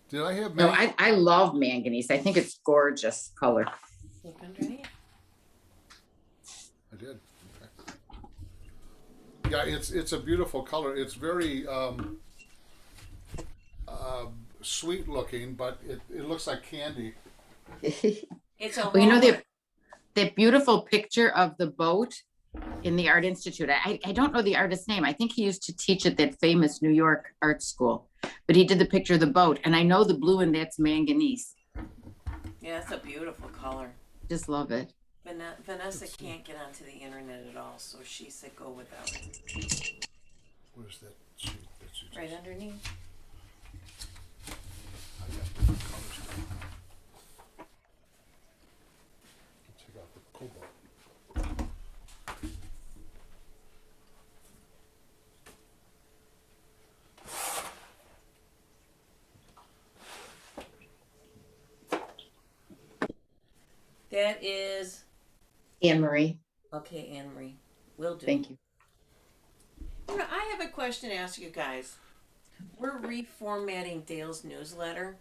Did I have No, I love manganese. I think it's gorgeous color. Look underneath. I did. Okay. Yeah, it's a beautiful color. It's very sweet looking, but it looks like candy. It's a Well, you know, roller. that beautiful picture of the boat in the Art Institute. I don't know the artist's name. I think he used to teach at that famous New York art school, but he did the picture of the boat, and I know the blue and that's manganese. Yeah, it's a beautiful color. Just love it. Vanessa can't get onto the internet at all, so she said go without it. Where's that sheet? Right underneath. I got different colors now. Check out the cobalt. That is Anne Marie. okay, Anne Marie. Will do. Thank you. You know, I have a question to ask you guys. We're reformatting Dale's newsletter.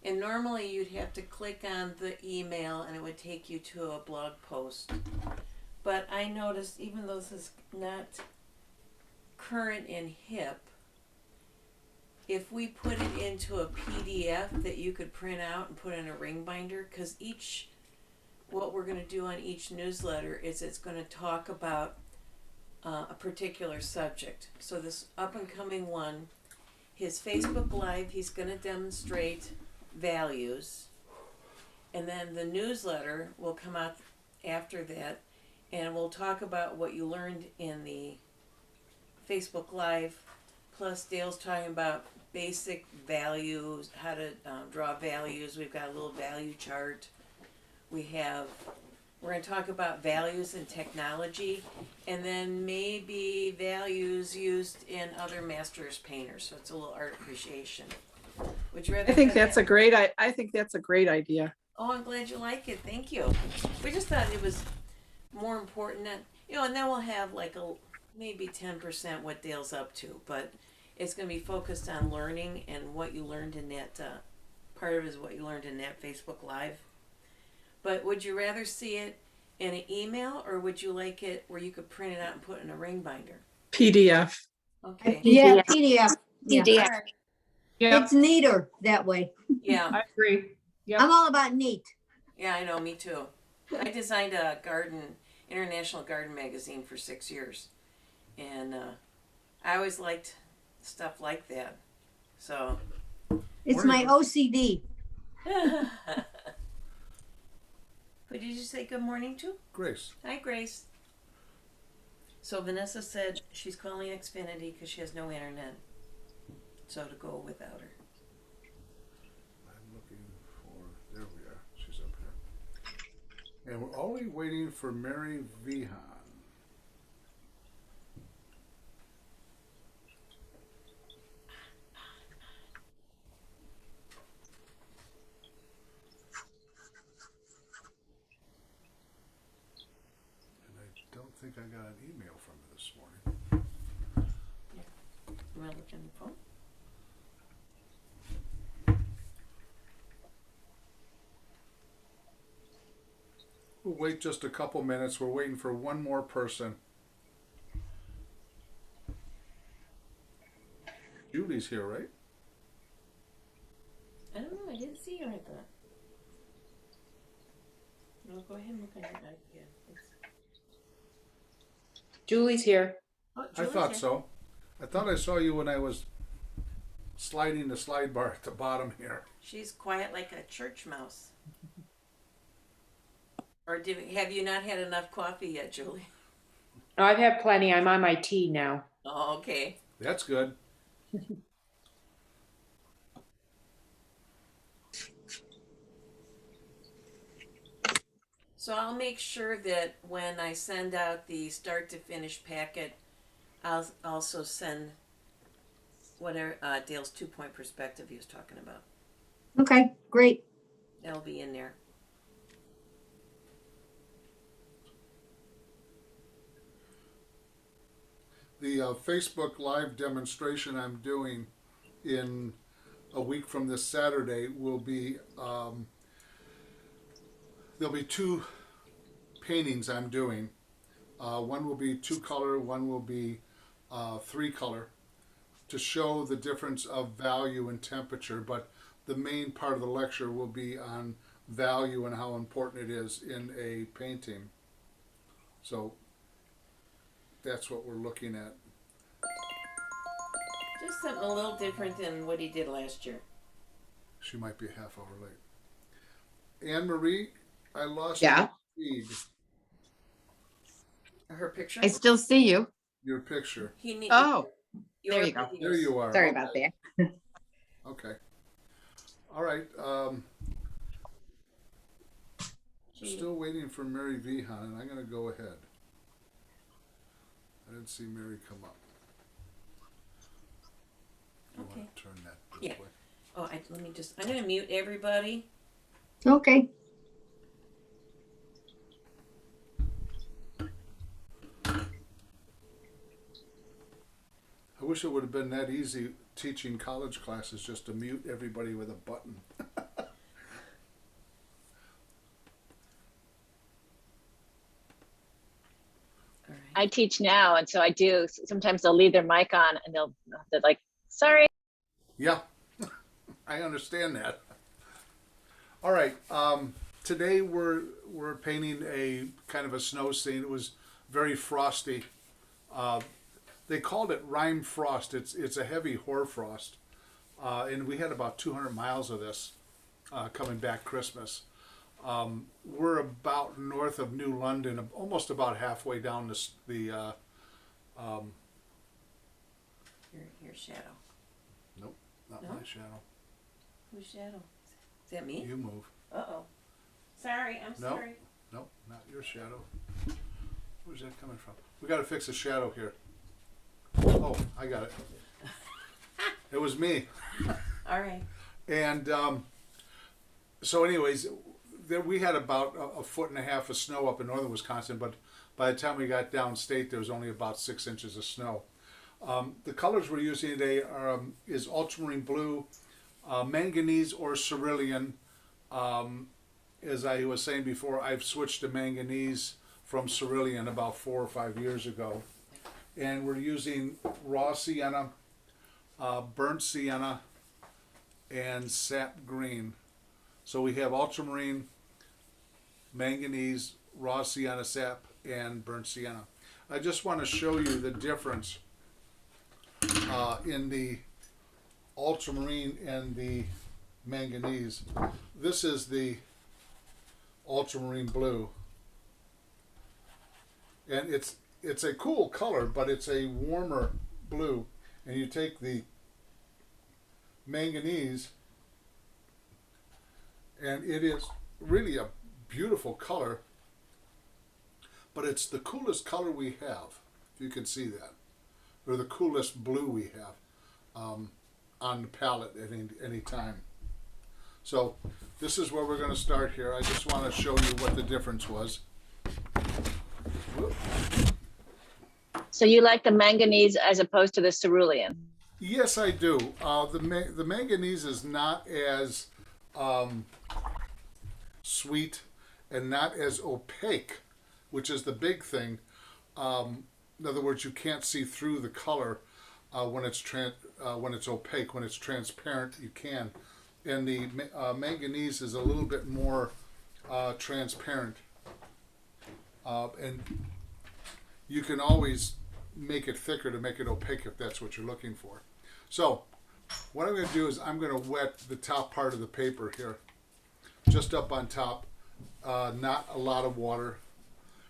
And normally you'd have to click on the email and it would take you to a blog post. But I noticed, even though this is not current and hip, if we put it into a PDF that you could print out and put in a ring binder, because what we're going to do on each newsletter is it's going to talk about a particular subject. So this up and coming one, his Facebook Live, he's going to demonstrate values, and then the newsletter will come out after that, and we'll talk about what you learned in the Facebook Live, plus Dale's talking about basic values, how to draw values. We've got a little value chart. We're going to talk about values in technology, and then maybe values used in other masters painters, so it's a little art appreciation. Would you rather? I think that's a great idea. Oh, I'm glad you like it. Thank you. We just thought it was more important that, and then we'll have like maybe 10% what Dale's up to, but it's going to be focused on learning and what you learned in that, part of it is what you learned in that Facebook Live. But would you rather see it in an email, or would you like it where you could print it out and put it in a ring binder? PDF. Okay. Yeah, PDF. Yeah. All right. Yeah, It's neater that way. Yeah. I agree. Yep. I'm all about neat. Yeah, I know, me too. I designed a international garden magazine for 6 years. And I always liked stuff like that. So. It's my OCD. Who did you say good morning to? Grace. Hi, Grace. So Vanessa said she's calling Xfinity because she has no internet. So to go without her. I'm looking for, there we are. She's up here. And we're only waiting for Mary Vihan. I don't think I got an email from her this morning. You want to look on the phone? We'll wait just a couple minutes. We're waiting for one more person. Julie's here, right? I don't know. I didn't see her, I thought. No, go ahead and look on your iPad. Julie's here. Oh, I thought so. I thought I saw you when I was sliding the slide bar at the bottom here. She's quiet like a church mouse. Or have you not had enough coffee yet, Julie? No, I've had plenty. I'm on my tea now. Oh, okay. That's good. So I'll make sure that when I send out the start to finish packet, I'll also send whatever Dale's 2-point perspective he was talking about. Okay, great. That'll be in there. The Facebook Live demonstration I'm doing in a week from this Saturday, will be there'll be two paintings I'm doing. One will be 2-color, one will be 3-color, to show the difference of value and temperature. But the main part of the lecture will be on value and how important it is in a painting. So that's what we're looking at. Just something a little different than what he did last year. She might be a half hour late. Anne Marie, I lost Yeah. your feed, Her picture? I still see you. your picture. He need, Oh, your there you go. videos. There you are. Sorry Okay. about that. Okay. All right. Gee. Still waiting for Mary V. Hahn, and I'm going to go ahead. I didn't see Mary come up. You Okay. want to turn that this Yeah. way? Oh, let me just, I'm going to mute everybody. Okay. I wish it would have been that easy teaching college classes, just to mute everybody with a button. All right. I teach now, and so I do. Sometimes they'll leave their mic on, and they're like, "Sorry." Yeah, I understand that. All right, today we're painting a kind of a snow scene. It was very frosty. They called it rime frost. It's a heavy hoarfrost, and we had about 200 miles of this coming back Christmas. We're about north of New London, almost about halfway down Your shadow. Nope, not No? my shadow. Whose shadow? Is that me? You move. Uh-oh. Sorry, I'm No. sorry. Nope, not your shadow. Where's that coming from? We got to fix a shadow here. Oh, I got it. It was me. All right. And so, anyways, we had about a foot and a half of snow up in northern Wisconsin, but by the time we got downstate, there was only about 6 inches of snow. The colors we're using today is ultramarine blue, manganese or cerulean. As I was saying before, I've switched to manganese from cerulean about 4 or 5 years ago. And we're using raw sienna, burnt sienna, and sap green. So we have ultramarine, manganese, raw sienna sap, and burnt sienna. I just want to show you the difference in the ultramarine and the manganese. This is the ultramarine blue, and it's a cool color, but it's a warmer blue. And you take the manganese, and it is really a beautiful color, but it's the coolest color we have, if you can see that, or the coolest blue we have on the palette at any time. So this is where we're going to start here. I just want to show you what the difference was. Whoop. So you like the manganese as opposed to the cerulean? Yes, I do. The manganese is not as sweet and not as opaque, which is the big thing. In other words, you can't see through the color when it's opaque. When it's transparent, you can. And the manganese is a little bit more transparent, and you can always make it thicker to make it opaque if that's what you're looking for. So what I'm going to do is I'm going to wet the top part of the paper here, just up on top, not a lot of water.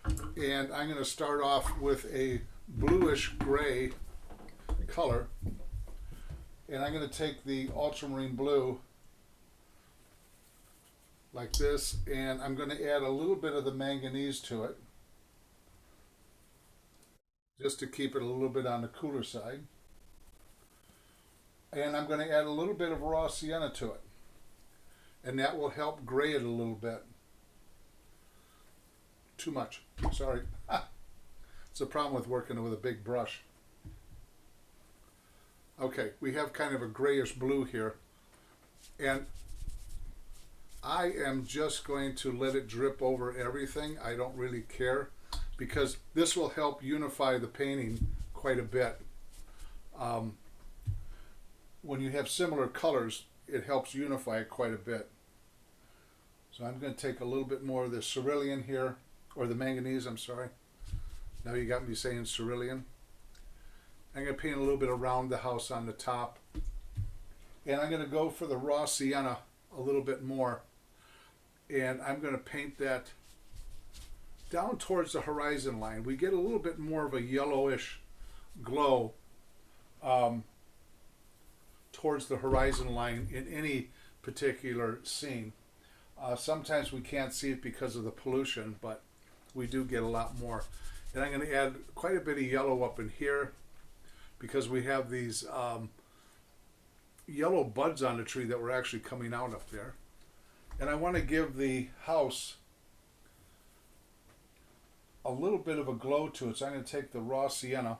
And I'm going to start off with a bluish gray color, and I'm going to take the ultramarine blue like this, and I'm going to add a little bit of the manganese to it, just to keep it a little bit on the cooler side. And I'm going to add a little bit of raw sienna to it, and that will help gray it a little bit. Too much, sorry. It's a problem with working with a big brush. Okay, we have kind of a grayish blue here. And I am just going to let it drip over everything. I don't really care, because this will help unify the painting quite a bit. When you have similar colors, it helps unify it quite a bit. So I'm going to take a little bit more of the cerulean here, or the manganese, I'm sorry. Now you got me saying cerulean. I'm going to paint a little bit around the house on the top. And I'm going to go for the raw sienna a little bit more. And I'm going to paint that down towards the horizon line. We get a little bit more of a yellowish glow towards the horizon line in any particular scene. Sometimes we can't see it because of the pollution, but we do get a lot more. And I'm going to add quite a bit of yellow up in here, because we have these yellow buds on the tree that were actually coming out up there. And I want to give the house a little bit of a glow to it. So I'm going to take the raw sienna,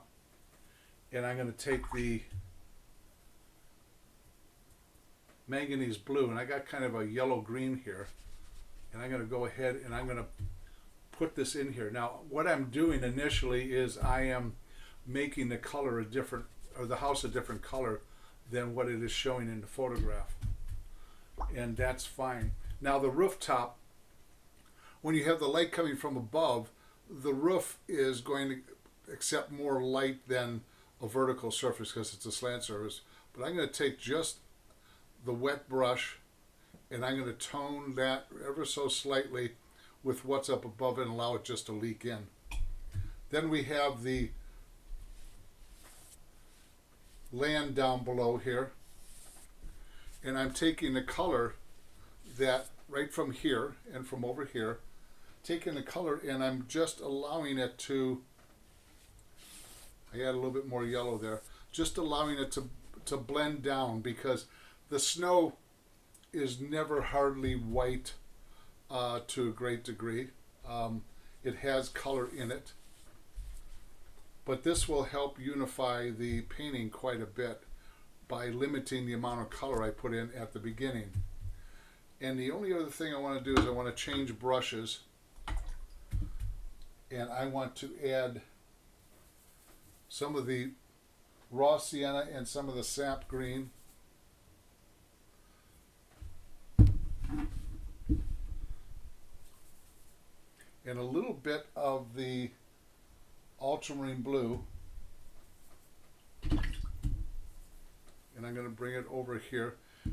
and I'm going to take the manganese blue, and I got kind of a yellow green here, and I'm going to go ahead and I'm going to put this in here. Now what I'm doing initially is I am making the color a different, or the house a different color than what it is showing in the photograph, and that's fine. Now the rooftop, when you have the light coming from above, the roof is going to accept more light than a vertical surface because it's a slant surface. But I'm going to take just the wet brush, and I'm going to tone that ever so slightly with what's up above it and allow it just to leak in. Then we have the land down below here, and I'm taking the color that right from here and from over here, taking the color, and I'm just allowing it to, I add a little bit more yellow there, just allowing it to blend down, because the snow is never hardly white to a great degree. It has color in it, but this will help unify the painting quite a bit by limiting the amount of color I put in at the beginning. And the only other thing I want to do is I want to change brushes, and I want to add some of the raw sienna and some of the sap green. And a little bit of the ultramarine blue. And I'm going to bring it over here. A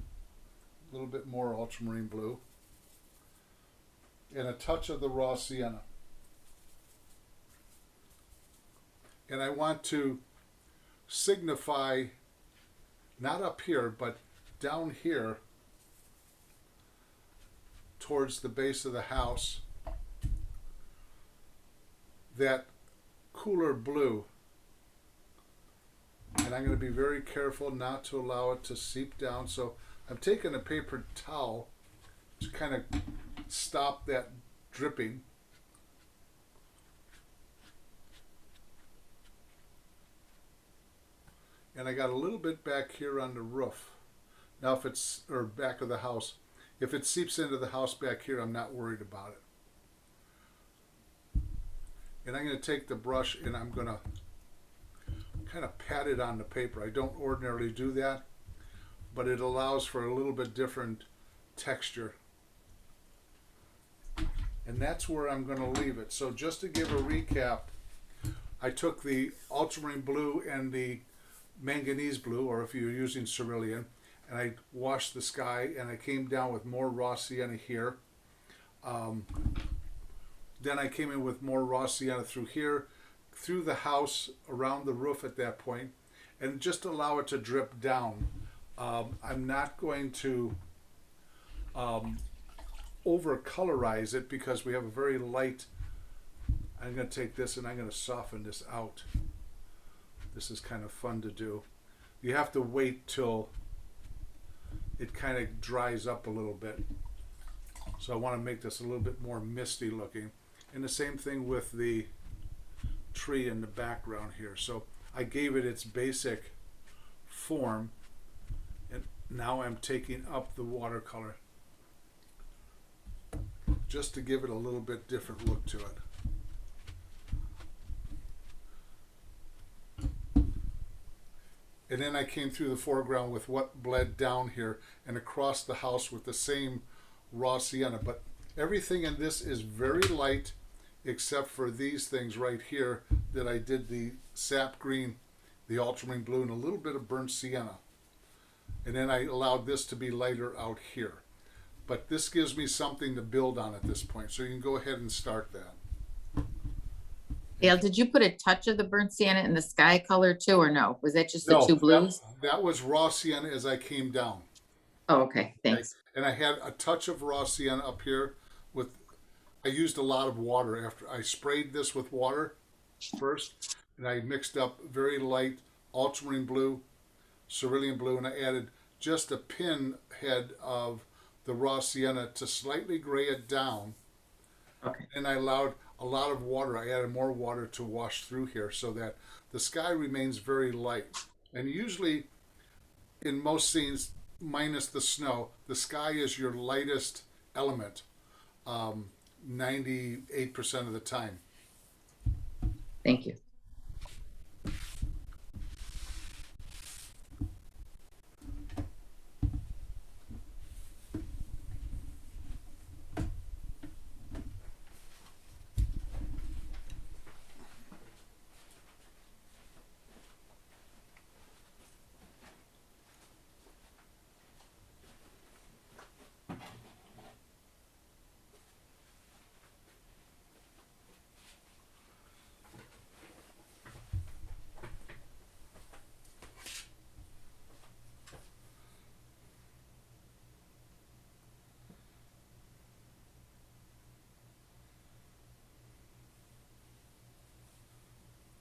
little bit more ultramarine blue. And a touch of the raw sienna. And I want to signify, not up here, but down here towards the base of the house, that cooler blue. And I'm going to be very careful not to allow it to seep down. So I'm taking a paper towel to kind of stop that dripping. And I got a little bit back here on the roof. Now if it's, or back of the house, if it seeps into the house back here, I'm not worried about it. And I'm going to take the brush and I'm going to kind of pat it on the paper. I don't ordinarily do that, but it allows for a little bit different texture. And that's where I'm going to leave it. So just to give a recap, I took the ultramarine blue and the manganese blue, or if you're using cerulean, and I washed the sky, and I came down with more raw sienna here. Then I came in with more raw sienna through here, through the house, around the roof at that point, and just allow it to drip down. I'm not going to over colorize it because we have a very light. I'm going to take this and I'm going to soften this out. This is kind of fun to do. You have to wait till it kind of dries up a little bit. So I want to make this a little bit more misty looking. And the same thing with the tree in the background here. So I gave it its basic form, and Now I'm taking up the watercolor just to give it a little bit different look to it. And then I came through the foreground with what bled down here and across the house with the same raw sienna. But everything in this is very light except for these things right here that I did the sap green, the ultramarine blue, and a little bit of burnt sienna. And then I allowed this to be lighter out here. But this gives me something to build on at this point. So you can go ahead and start that. Dale, did you put a touch of the burnt sienna in the sky color too, or no? Was that just the No, two blues? that was raw sienna as I came down. Oh, okay, thanks. And I had a touch of raw sienna up here with, I used a lot of water after I sprayed this with water first, and I mixed up very light ultramarine blue, cerulean blue, and I added just a pin head of the raw sienna to slightly gray it down. Okay. And I allowed a lot of water. I added more water to wash through here so that the sky remains very light. And usually in most scenes, minus the snow, the sky is your lightest element 98% of the time. Thank you.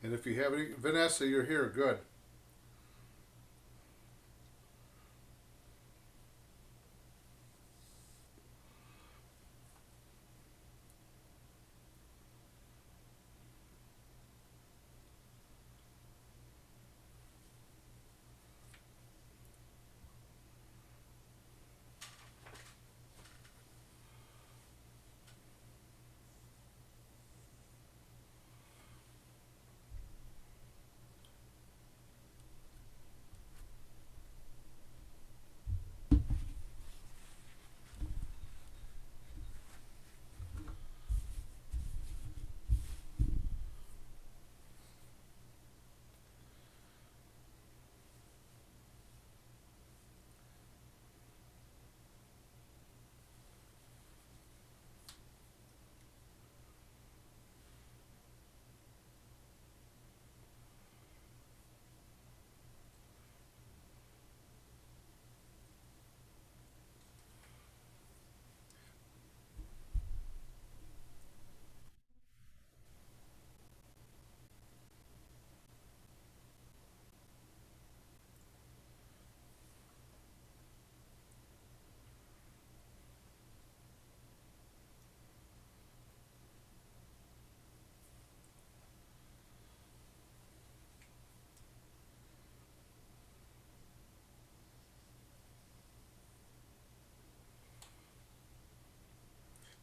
And if you have any, Vanessa, you're here, good.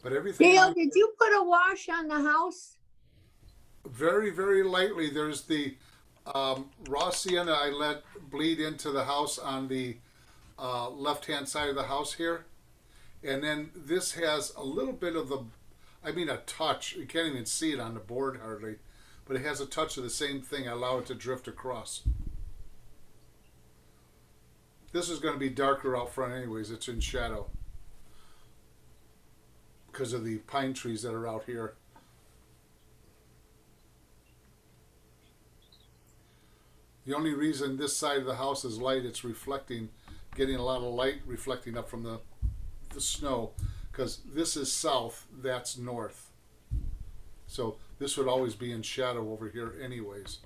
But everything Dale, did you put a wash on the house? very, very lightly. There's the raw sienna I let bleed into the house on the left-hand side of the house here. And then this has a little bit of the, I mean a touch, you can't even see it on the board hardly, but it has a touch of the same thing. I allow it to drift across. This is going to be darker out front anyways, it's in shadow because of the pine trees that are out here. The only reason this side of the house is light, it's reflecting, getting a lot of light reflecting up from the snow, because this is south, that's north. So this would always be in shadow over here anyways.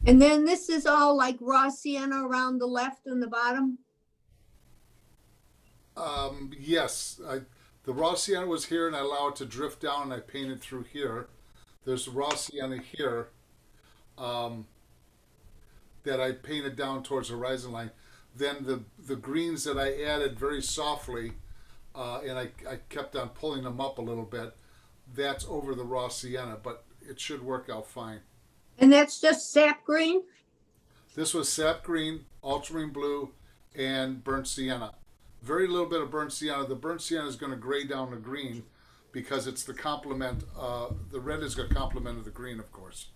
And then this is all like raw sienna around the left and the bottom? Yes, the raw sienna was here and I allow it to drift down and I painted through here. There's raw sienna here that I painted down towards the horizon line. Then the greens that I added very softly, and I kept on pulling them up a little bit, that's over the raw sienna, but it should work out fine. And that's just sap green? This was sap green, ultramarine blue, and burnt sienna. Very little bit of burnt sienna. The burnt sienna is going to gray down the green because it's the complement. The red is going to complement the green, of course.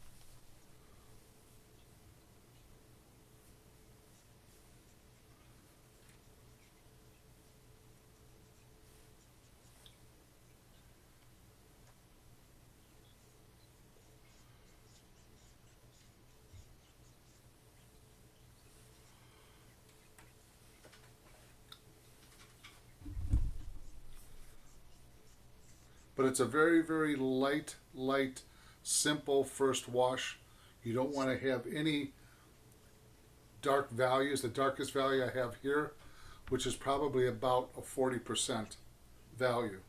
But it's a very, very light, simple first wash. You don't want to have any dark values. The darkest value I have here, which is probably about a 40% value.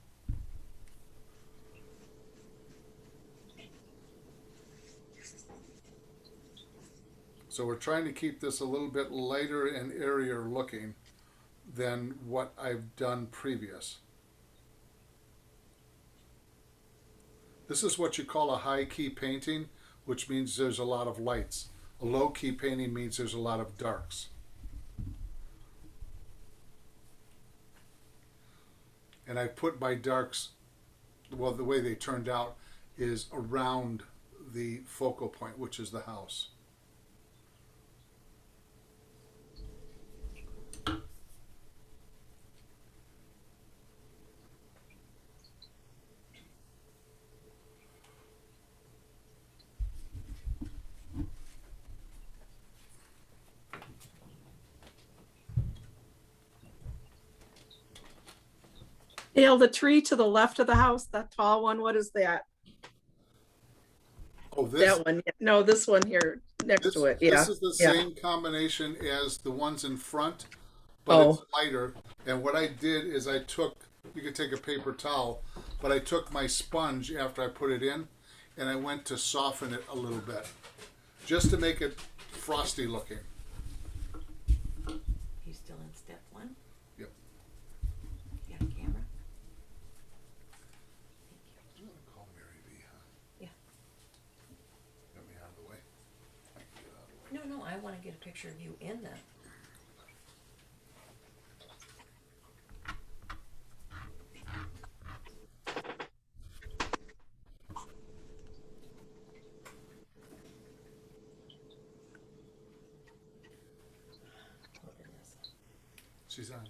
So we're trying to keep this a little bit lighter and airier looking than what I've done previous. This is what you call a high key painting, which means there's a lot of lights. A low key painting means there's a lot of darks. And I put my darks, well, the way they turned out is around the focal point, which is the house. Dale, the tree to the left of the house, that tall one, what is that? Oh, this, That one, yeah. No, this one here next to it, yeah. This is the yeah. same combination as the ones in front, but it's Oh. lighter. And what I did is I took, you could take a paper towel, but I took my sponge after I put it in and I went to soften it a little bit, just to make it frosty looking. You still in step one? Yep. You got a camera? I'm gonna call Mary V, huh? Yeah. Get me out of the way. I can get out of the way. No, I want to get a picture of you in them. Oh, Vanessa. She's on.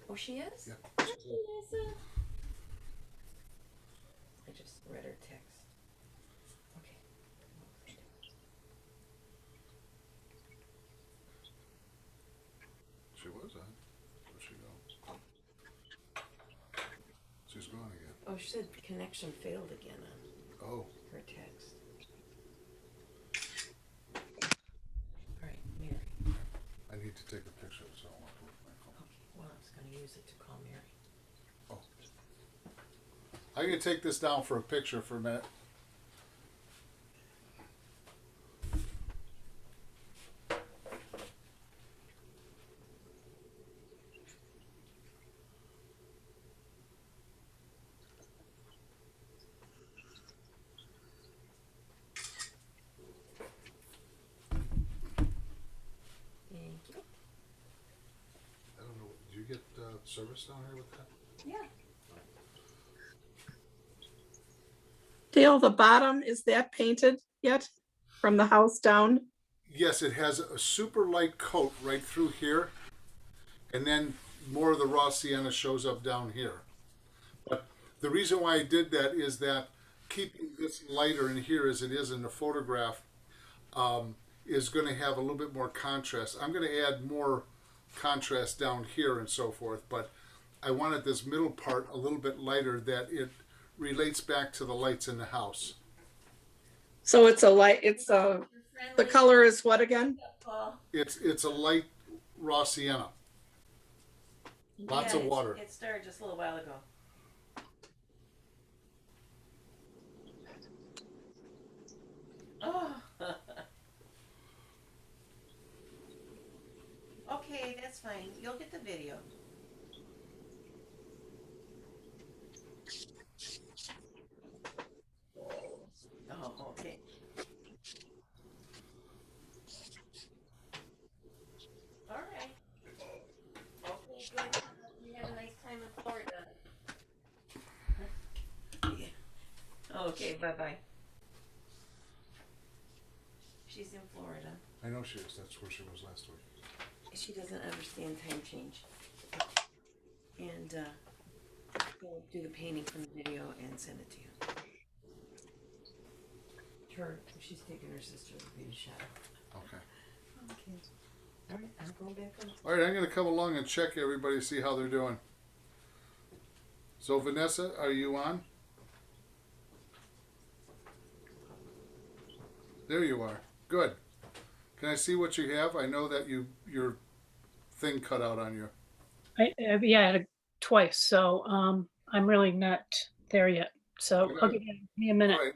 Oh, she is? Yeah. Hi, Vanessa. I just read her text. Okay. She was on. Where'd she go? She's gone again. Oh, she said connection failed again on Oh. her text. All right, Mary. I need to take a picture of it, so I want to put my phone. Okay, well, I was going to use it to call Mary. Oh. I'm going to take this down for a picture for a minute. Thank you. I don't know, do you get service down here with that? Yeah. Dale, the bottom, is that painted yet from the house down? Yes, it has a super light coat right through here, and then more of the raw sienna shows up down here. But the reason why I did that is that keeping this lighter in here as it is in the photograph is going to have a little bit more contrast. I'm going to add more contrast down here and so forth, but I wanted this middle part a little bit lighter that it relates back to the lights in the house. So it's a light, it's a, the color is what again? Paul. It's a light raw sienna. Lots of water. It started just a little while ago. Oh. Okay, That's fine. You'll get the video. Oh, okay. All right. Okay, good. You have a nice time in Florida. Yeah. Okay, bye-bye. She's in Florida. I know she is. That's where she was last week. She doesn't understand time change. And we'll do the painting from the video and send it to you. She's taking her sister to be shot. Okay. Okay. All right, I'm going back on. All right, I'm going to come along and check everybody, see how they're doing. So, Vanessa, are you on? There you are. Good. Can I see what you have? I know that your thing cut out on you. Yeah, I had it twice, so I'm really not there yet. So Okay. I'll give me a minute. All right.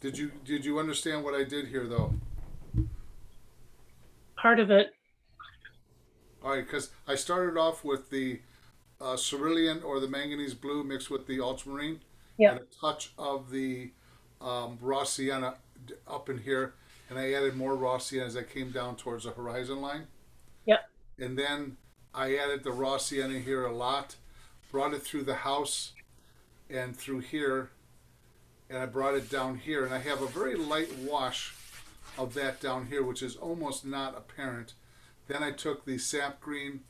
Did you understand what I did here, though? Part of it. All right, because I started off with the cerulean or the manganese blue mixed with the ultramarine, Yeah. and a touch of the raw sienna up in here, and I added more raw sienna as I came down towards the horizon line. Yep. And then I added the raw sienna here a lot, brought it through the house and through here, and I brought it down here, and I have a very light wash of that down here, which is almost not apparent. Then I took the sap green,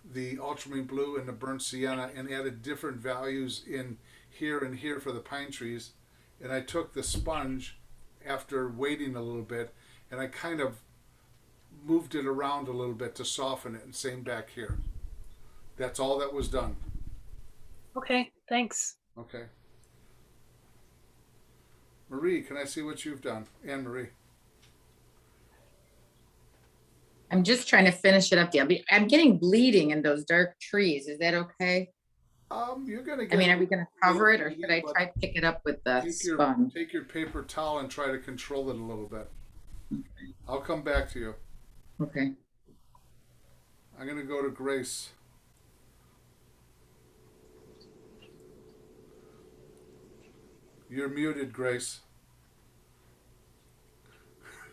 the ultramarine blue, and the burnt sienna and added different values in here and here for the pine trees. And I took the sponge after waiting a little bit, and I kind of moved it around a little bit to soften it, and same back here. That's all that was done. Okay, thanks. Okay. Marie, can I see what you've done? Anne Marie. I'm just trying to finish it up. I'm getting bleeding in those dark trees. Is that okay? You're gonna get. I mean, are we gonna cover it, or should I but try to pick it up with the take sponge? take your paper towel and try to control it a little bit. I'll come back to you. Okay. I'm gonna go to Grace. You're muted, Grace.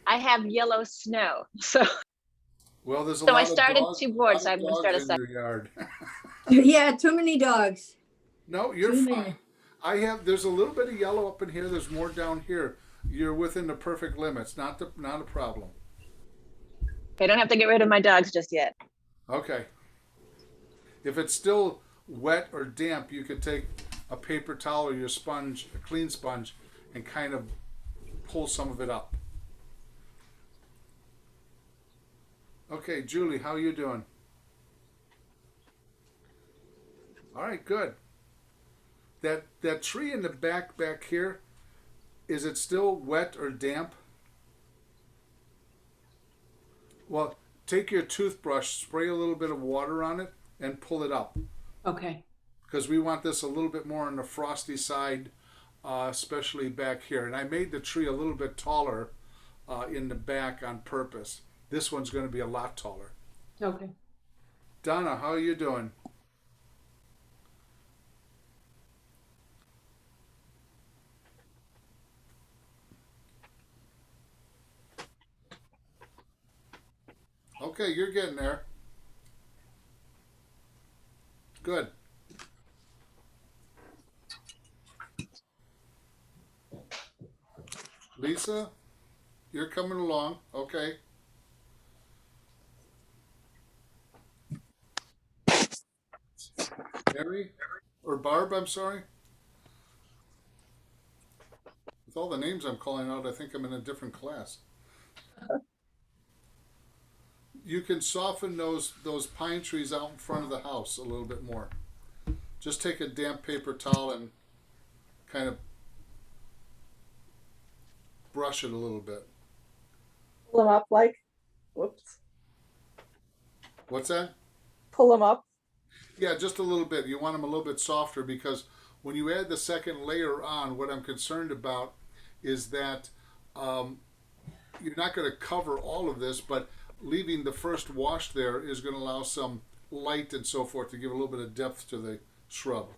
I have yellow snow. So Well, there's a So lot I of started dogs, two boards, lot of so I'm gonna start a dogs in your yard. Yeah, too many dogs. No, you're Too fine. many. There's a little bit of yellow up in here. There's more down here. You're within the perfect limits. Not a problem. I don't have to get rid of my dogs just yet. Okay. If it's still wet or damp, you could take a paper towel or your sponge, a clean sponge, and kind of pull some of it up. Okay, Julie, how you doing? All right, good. That tree in the back here, is it still wet or damp? Well, take your toothbrush, spray a little bit of water on it, and pull it up. Okay. Because we want this a little bit more on the frosty side, especially back here. And I made the tree a little bit taller in the back on purpose. This one's going to be a lot taller. Okay. Donna, how are you doing? Okay, you're getting there. Good. Lisa, you're coming along. Okay. Mary, or Barb, I'm sorry. With all the names I'm calling out, I think I'm in a different class. You can soften those pine trees out in front of the house a little bit more. Just take a damp paper towel and kind of brush it a little bit. Pull them up like, whoops, What's that? pull them up. Yeah, just a little bit. You want them a little bit softer because when you add the second layer on, what I'm concerned about is that you're not going to cover all of this, but leaving the first wash there is going to allow some light and so forth to give a little bit of depth to the shrub.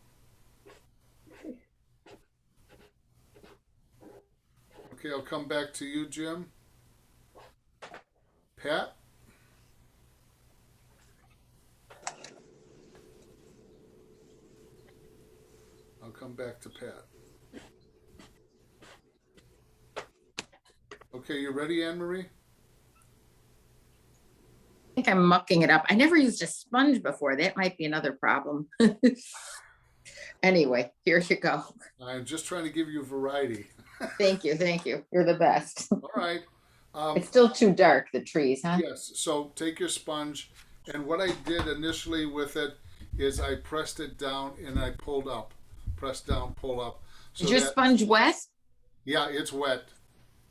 Okay, I'll come back to you, Jim. Pat? I'll come back to Pat. Okay, you ready, Anne Marie? I think I'm mucking it up. I never used a sponge before. That might be another problem. Anyway, here you go. I'm just trying to give you variety. Thank you, thank you. You're the best. All right. It's still too dark, the trees, huh? Yes, so take your sponge, and what I did initially with it is I pressed it down and I pulled up. Press down, pull up. So Is your sponge wet? yeah, it's wet.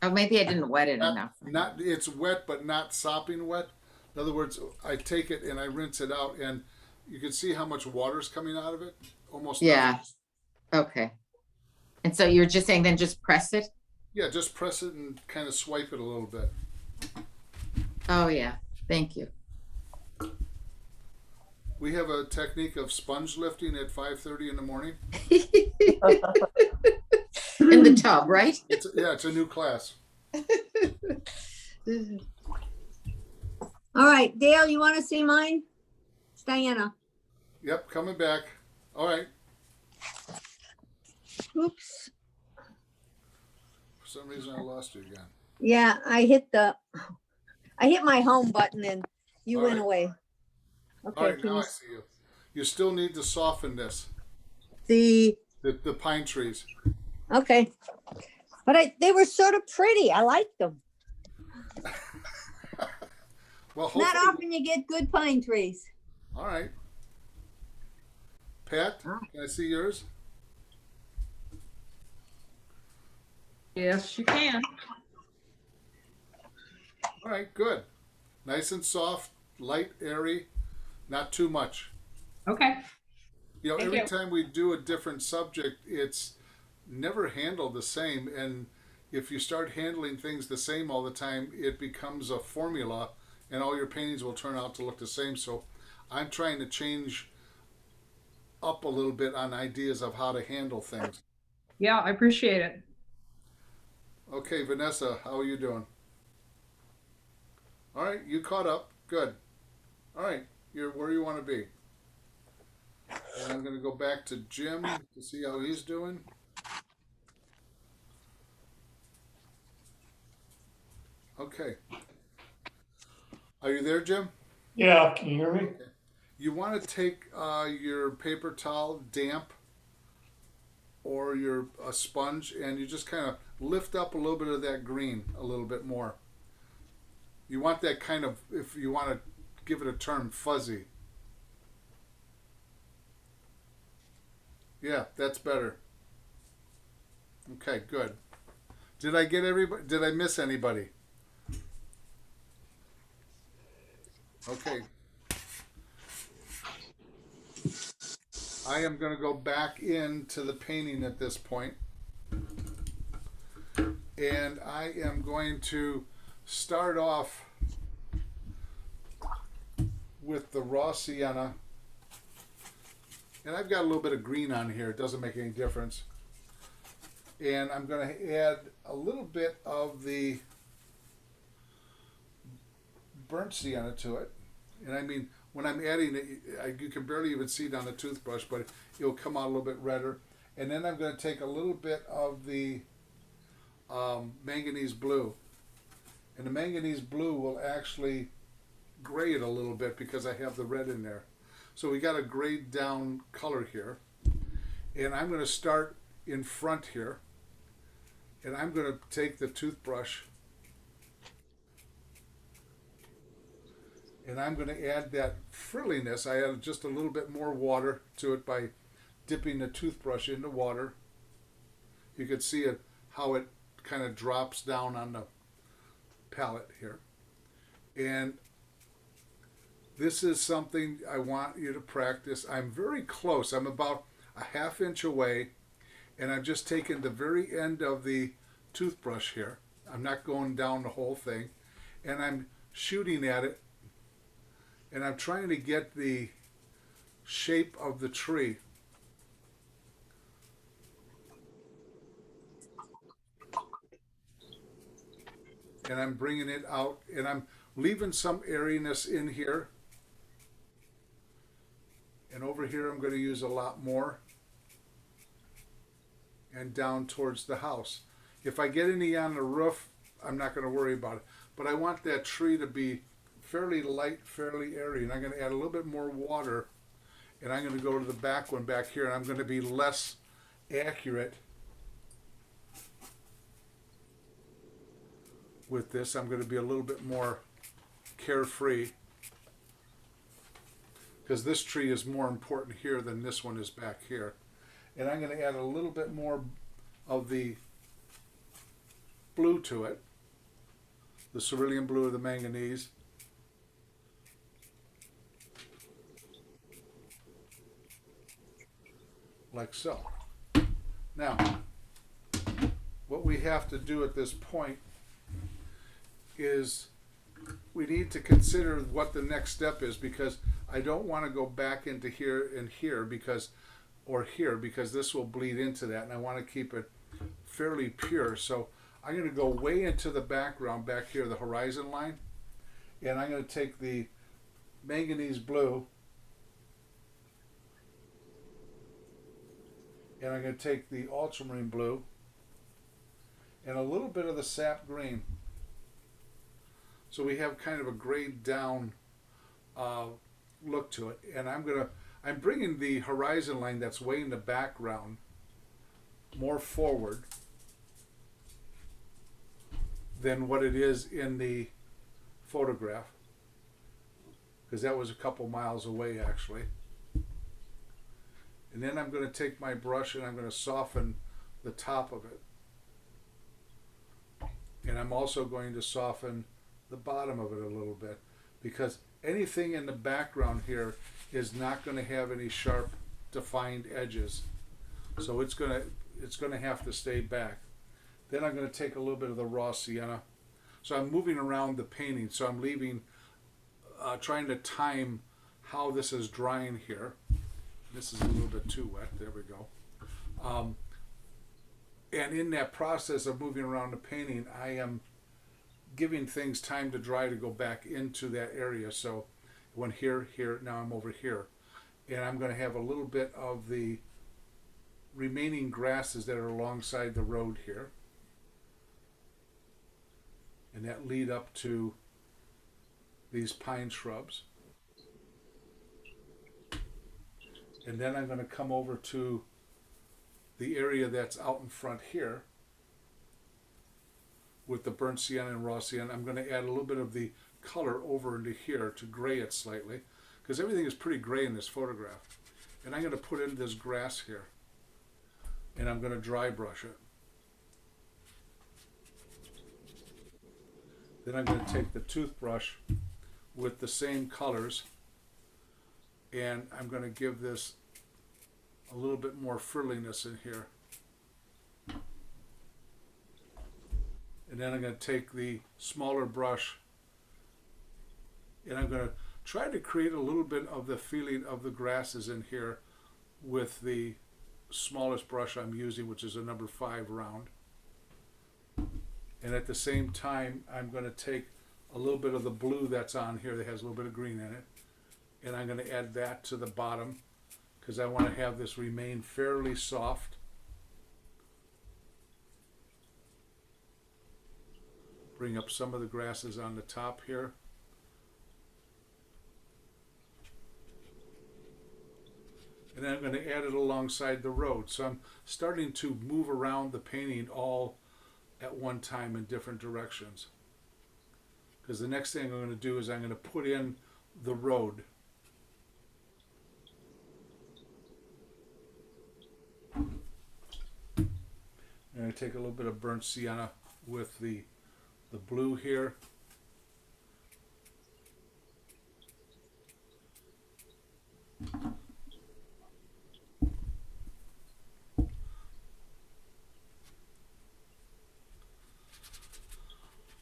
Oh, maybe I didn't wet it enough. Not it's wet, but not sopping wet. In other words, I take it and I rinse it out, and you can see how much water's coming out of it. Almost Yeah. nothing. Okay. And so you're just saying then just press it? Yeah, just press it and kind of swipe it a little bit. Oh, yeah. Thank you. We have a technique of sponge lifting at 5:30 in the morning. In the tub, right? It's a new class. All right, Dale, you want to see mine? It's Diana. Yep, coming back. All right. Oops. For some reason, I lost you again. Yeah, I hit my home button and you All went right. away. All Okay, right, now I see you. You still need to soften this, the the pine trees. okay, but they were sort of pretty. I liked them. Well, Not hopefully. often you get good pine trees. All right. Pat, can I see yours? Yes, you can. All right, good. Nice and soft, light, airy, not too much. Okay. You know, Thank every you. time we do a different subject, it's never handled the same. And if you start handling things the same all the time, it becomes a formula, and all your paintings will turn out to look the same. So I'm trying to change up a little bit on ideas of how to handle things. Yeah, I appreciate it. Okay, Vanessa, how are you doing? All right, you caught up. Good. All right, you're where you want to be. And I'm going to go back to Jim to see how he's doing. Okay. Are you there, Jim? Yeah, can you hear me? Okay. You want to take your paper towel, damp, or your a sponge, and you just kind of lift up a little bit of that green a little bit more. You want that kind of, if you want to give it a term, fuzzy. Yeah, that's better. Okay, good. Did I get everybody? Did I miss anybody? Okay. I am going to go back into the painting at this point. And I am going to start off with the raw sienna. And I've got a little bit of green on here. It doesn't make any difference. And I'm going to add a little bit of the burnt sienna to it. And I mean, when I'm adding it, you can barely even see it on the toothbrush, but it'll come out a little bit redder. And then I'm going to take a little bit of the manganese blue. And the manganese blue will actually gray it a little bit because I have the red in there. So we got a grayed down color here. And I'm going to start in front here. And I'm going to take the toothbrush and I'm going to add that frilliness. I added just a little bit more water to it by dipping the toothbrush into water. You can see it, how it kind of drops down on the palette here. And this is something I want you to practice. I'm very close. I'm about a ½ inch away, and I'm just taking the very end of the toothbrush here. I'm not going down the whole thing. And I'm shooting at it, and I'm trying to get the shape of the tree. And I'm bringing it out, and I'm leaving some airiness in here. And over here I'm going to use a lot more. And down towards the house. If I get any on the roof, I'm not going to worry about it. But I want that tree to be fairly light, fairly airy. And I'm going to add a little bit more water. And I'm going to go to the back one back here, and I'm going to be less accurate with this. I'm going to be a little bit more carefree, because this tree is more important here than this one is back here. And I'm going to add a little bit more of the blue to it, the cerulean blue or the manganese. Like so. Now, what we have to do at this point is we need to consider what the next step is, because I don't want to go back into here and here because this will bleed into that, and I want to keep it fairly pure. So I'm going to go way into the background back here, the horizon line, and I'm going to take the manganese blue, and I'm going to take the ultramarine blue and a little bit of the sap green. So we have kind of a grayed down look to it. And I'm bringing the horizon line that's way in the background more forward than what it is in the photograph, because that was a couple miles away actually. And then I'm going to take my brush and I'm going to soften the top of it. And I'm also going to soften the bottom of it a little bit, because anything in the background here is not going to have any sharp defined edges. So it's going to have to stay back. Then I'm going to take a little bit of the raw sienna. So I'm moving around the painting. So I'm leaving, trying to time how this is drying here. This is a little bit too wet. There we go. And in that process of moving around the painting, I am giving things time to dry to go back into that area. So when here, now I'm over here. And I'm going to have a little bit of the remaining grasses that are alongside the road here. And that lead up to these pine shrubs. And then I'm going to come over to the area that's out in front here with the burnt sienna and raw sienna. I'm going to add a little bit of the color over into here to gray it slightly, because everything is pretty gray in this photograph. And I'm going to put in this grass here, and I'm going to dry brush it. Then I'm going to take the toothbrush with the same colors, and I'm going to give this a little bit more frilliness in here. And then I'm going to take the smaller brush, and I'm going to try to create a little bit of the feeling of the grasses in here with the smallest brush I'm using, which is a number 5 round. And at the same time, I'm going to take a little bit of the blue that's on here that has a little bit of green in it, and I'm going to add that to the bottom, because I want to have this remain fairly soft. Bring up some of the grasses on the top here. And then I'm going to add it alongside the road. So I'm starting to move around the painting all at one time in different directions. Because the next thing I'm going to do is I'm going to put in the road. I'm going to take a little bit of burnt sienna with the blue here.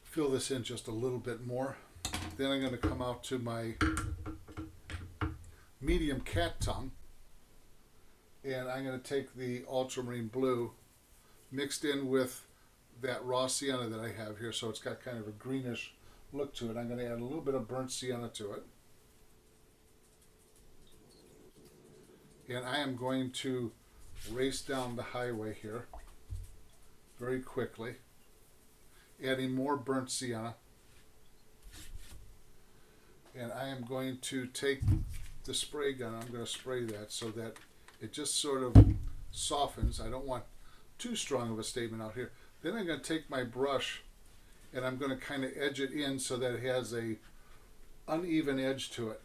Fill this in just a little bit more. Then I'm going to come out to my medium cat tongue, and I'm going to take the ultramarine blue mixed in with that raw sienna that I have here, so it's got kind of a greenish look to it. I'm going to add a little bit of burnt sienna to it. And I am going to race down the highway here very quickly, adding more burnt sienna. And I am going to take the spray gun, I'm going to spray that so that it just sort of softens. I don't want too strong of a statement out here. Then I'm going to take my brush and I'm going to kind of edge it in so that it has a uneven edge to it.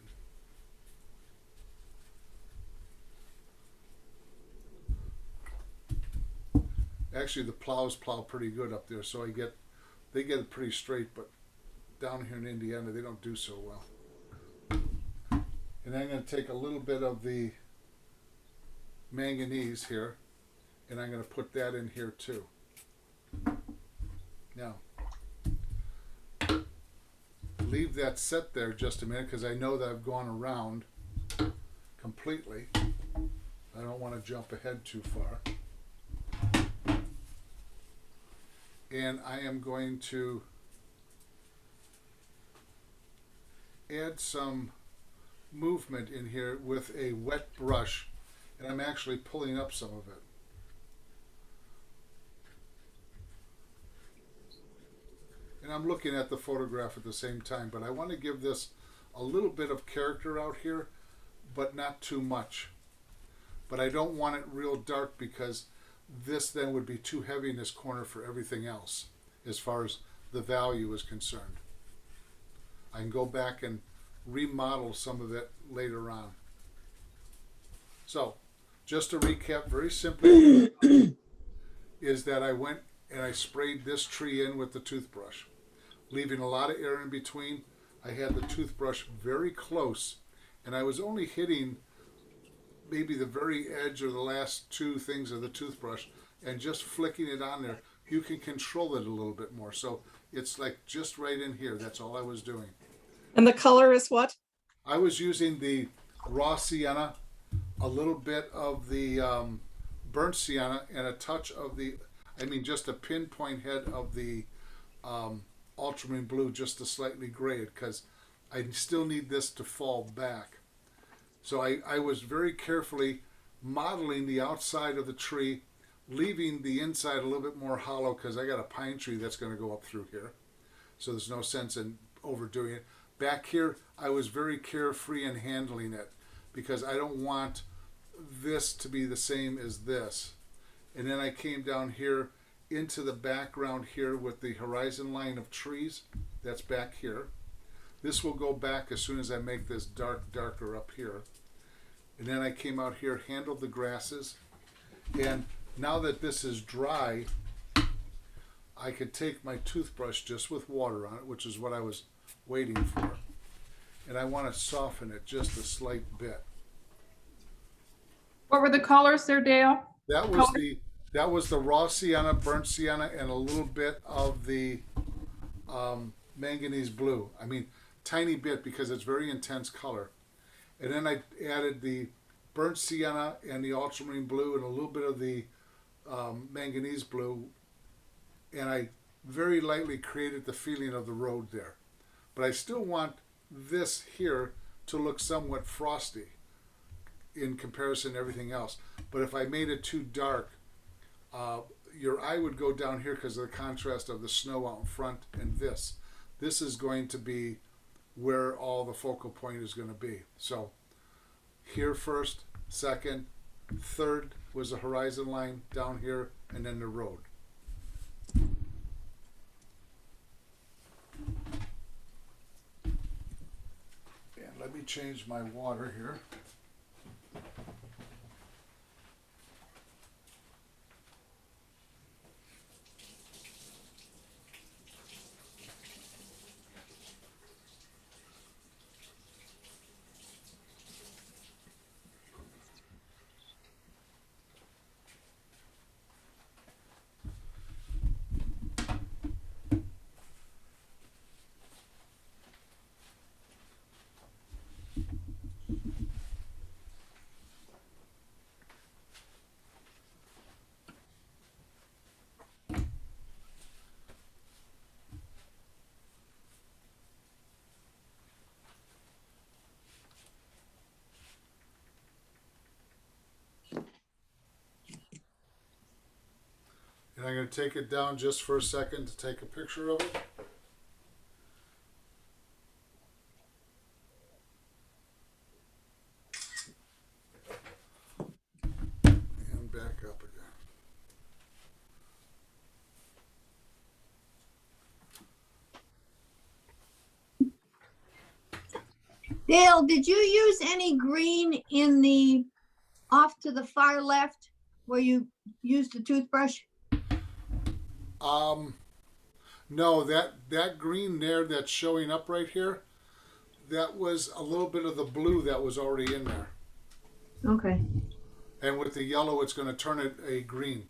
Actually, the plows plow pretty good up there, so they get it pretty straight, but down here in Indiana, they don't do so well. And I'm going to take a little bit of the manganese here, and I'm going to put that in here too. Now, leave that set there just a minute because I know that I've gone around completely. I don't want to jump ahead too far. And I am going to add some movement in here with a wet brush, and I'm actually pulling up some of it. And I'm looking at the photograph at the same time, but I want to give this a little bit of character out here, but not too much. But I don't want it real dark because this then would be too heavy in this corner for everything else as far as the value is concerned. I can go back and remodel some of it later on. So, just to recap very simply, is that I went and I sprayed this tree in with the toothbrush, leaving a lot of air in between. I had the toothbrush very close, and I was only hitting maybe the very edge or the last two things of the toothbrush and just flicking it on there. You can control it a little bit more. So it's like just right in here. That's all I was doing. And the color is what? I was using the raw sienna, a little bit of the burnt sienna, and a touch of the, just a pinpoint head of the ultramarine blue, just to slightly gray it, because I still need this to fall back. So I was very carefully modeling the outside of the tree, leaving the inside a little bit more hollow because I got a pine tree that's going to go up through here. So there's no sense in overdoing it. Back here, I was very carefree in handling it because I don't want this to be the same as this. And then I came down here into the background here with the horizon line of trees. That's back here. This will go back as soon as I make this darker up here. And then I came out here, handled the grasses. And now that this is dry, I could take my toothbrush just with water on it, which is what I was waiting for. And I want to soften it just a slight bit. What were the colors there, Dale? That was the raw sienna, burnt sienna, and a little bit of the manganese blue. Tiny bit because it's very intense color. And then I added the burnt sienna and the ultramarine blue and a little bit of the manganese blue, and I very lightly created the feeling of the road there. But I still want this here to look somewhat frosty in comparison to everything else. But if I made it too dark, your eye would go down here because of the contrast of the snow out in front and this. This is going to be where all the focal point is going to be. So here first, second, third was the horizon line down here, and then the road. And let me change my water here. take it down just for a second to take a picture of it. And back up again. Dale, did you use any green in the off to the far left where you used the toothbrush? No, that green there that's showing up right here, that was a little bit of the blue that was already in there. Okay. And with the yellow, it's going to turn it a green.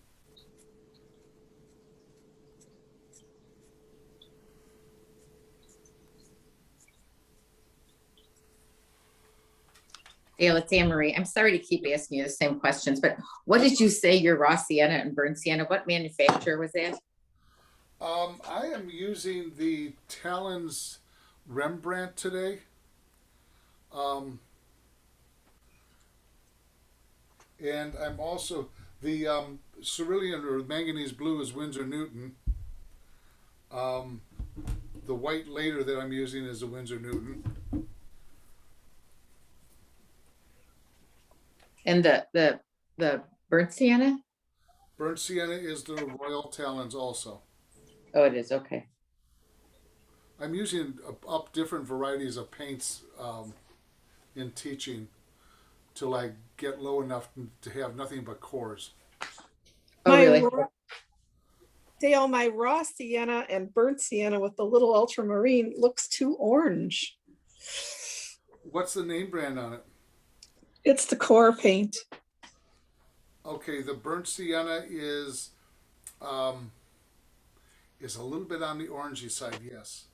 Dale, it's Anne Marie. I'm sorry to keep asking you the same questions, but what did you say your raw sienna and burnt sienna? What manufacturer was that? I am using the Talons Rembrandt today. And I'm also, the cerulean or manganese blue is Winsor Newton. The white later that I'm using is the Winsor Newton. And the burnt sienna? Burnt sienna is the Royal Talons also. Oh, it is. Okay. I'm using up different varieties of paints in teaching to like get low enough to have nothing but cores. Oh, My really? Dale, my raw sienna and burnt sienna with the little ultramarine looks too orange. What's the name brand on it? It's the core paint. Okay, the burnt sienna is a little bit on the orangey side, yes.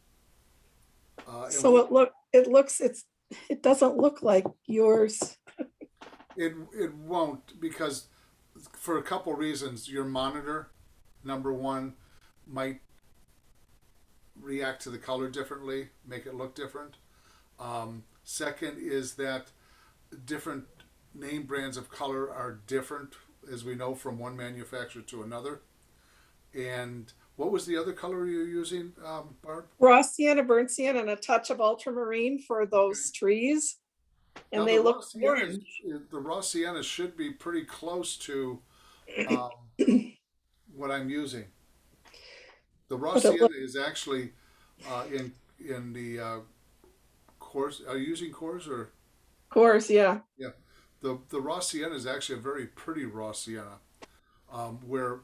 So it doesn't look like yours. It won't, because for a couple reasons. Your monitor, number one, might react to the color differently, make it look different. Second is that different name brands of color are different, as we know, from one manufacturer to another. And what was the other color you were using, Barb? Raw sienna, burnt sienna, and a touch of ultramarine for those trees. And Now, they look the raw sienna should be pretty close to what I'm using. The raw sienna is actually in the cores. Are you using cores or? Cores, yeah. Yeah, the raw sienna is actually a very pretty raw sienna. Where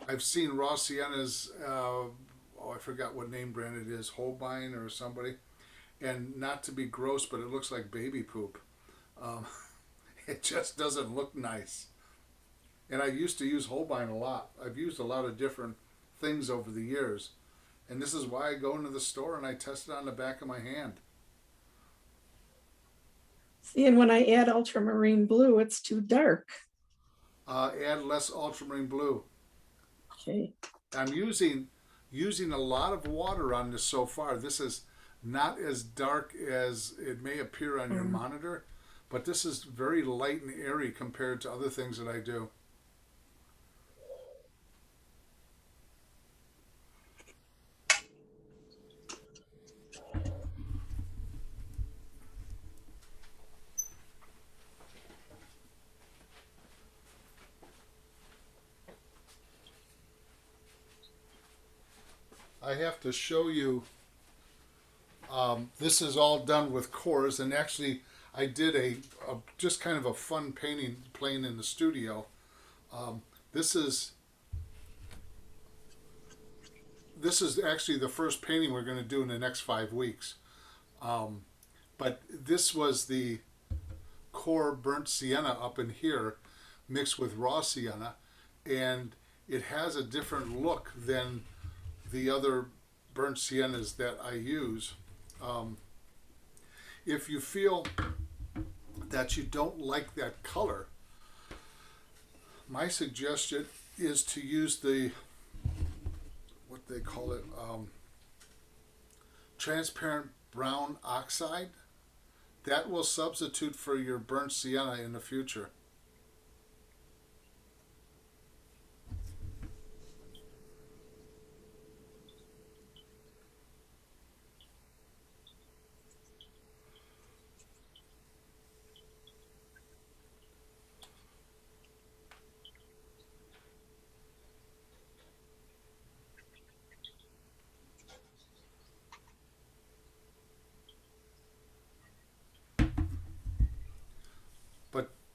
I've seen raw siennas, I forgot what name brand it is, Holbein or somebody, and not to be gross, but it looks like baby poop. It just doesn't look nice. And I used to use Holbein a lot. I've used a lot of different things over the years, and this is why I go into the store and I test it on the back of my hand. See, and when I add ultramarine blue, it's too dark. Add less ultramarine blue. Okay. I'm using a lot of water on this so far. This is not as dark as it may appear on your monitor, but this is very light and airy compared to other things that I do. I have to show you, this is all done with cores, and actually I did a just kind of a fun painting playing in the studio. This is actually the first painting we're going to do in the next 5 weeks. But this was the core burnt sienna up in here mixed with raw sienna, and it has a different look than the other burnt siennas that I use. If you feel that you don't like that color, my suggestion is to use the, what they call it, transparent brown oxide. That will substitute for your burnt sienna in the future.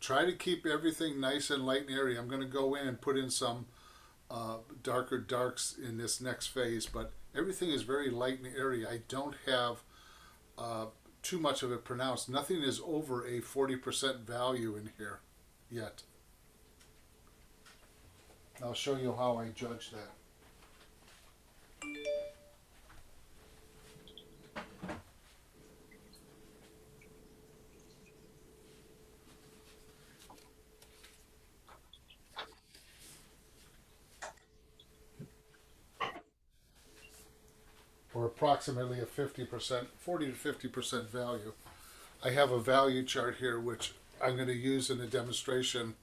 try to keep everything nice and light and airy. I'm going to go in and put in some darker darks in this next phase, but everything is very light and airy. I don't have too much of it pronounced. Nothing is over a 40% value in here yet. I'll show you how I judge that. Or approximately a 50%, 40 to 50% value. I have a value chart here which I'm going to use in a demonstration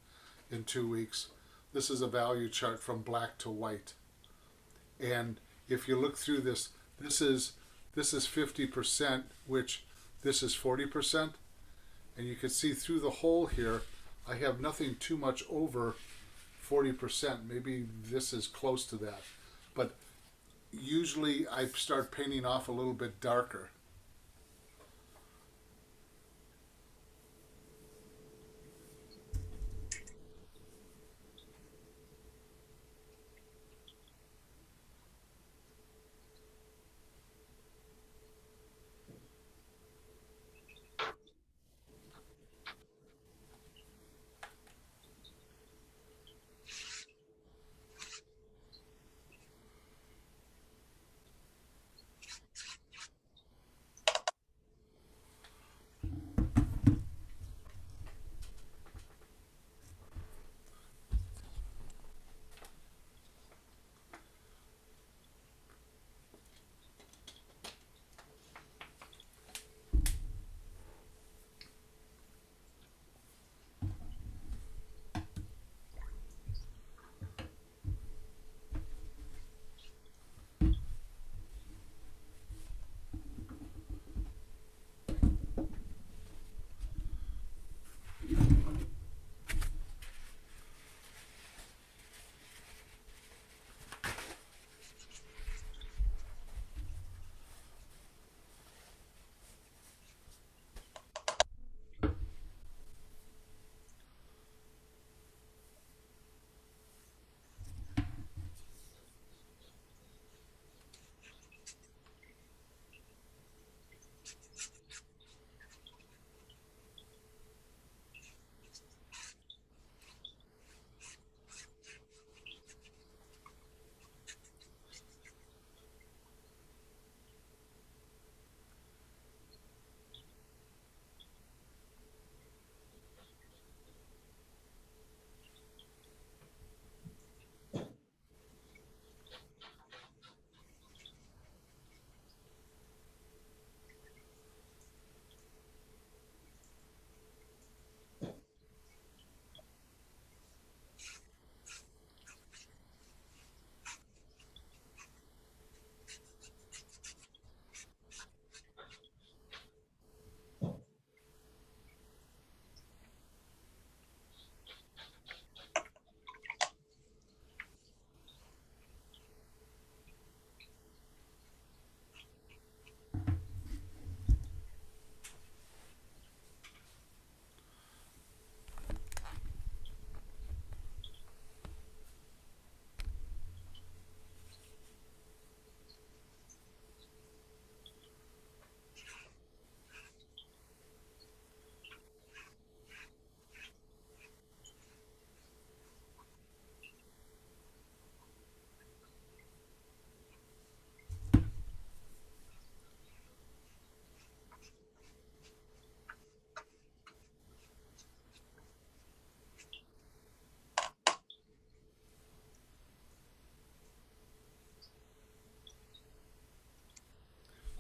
in 2 weeks. This is a value chart from black to white. And if you look through this, this is 50%, which this is 40%. And you can see through the hole here, I have nothing too much over 40%. Maybe this is close to that. But usually I start painting off a little bit darker.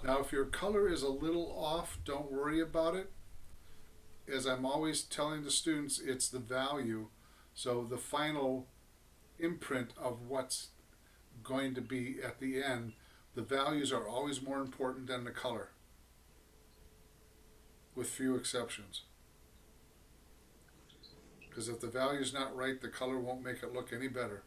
Now, if your color is a little off, don't worry about it. As I'm always telling the students, it's the value. So the final imprint of what's going to be at the end, the values are always more important than the color, with few exceptions. Because if the value's not right, the color won't make it look any better.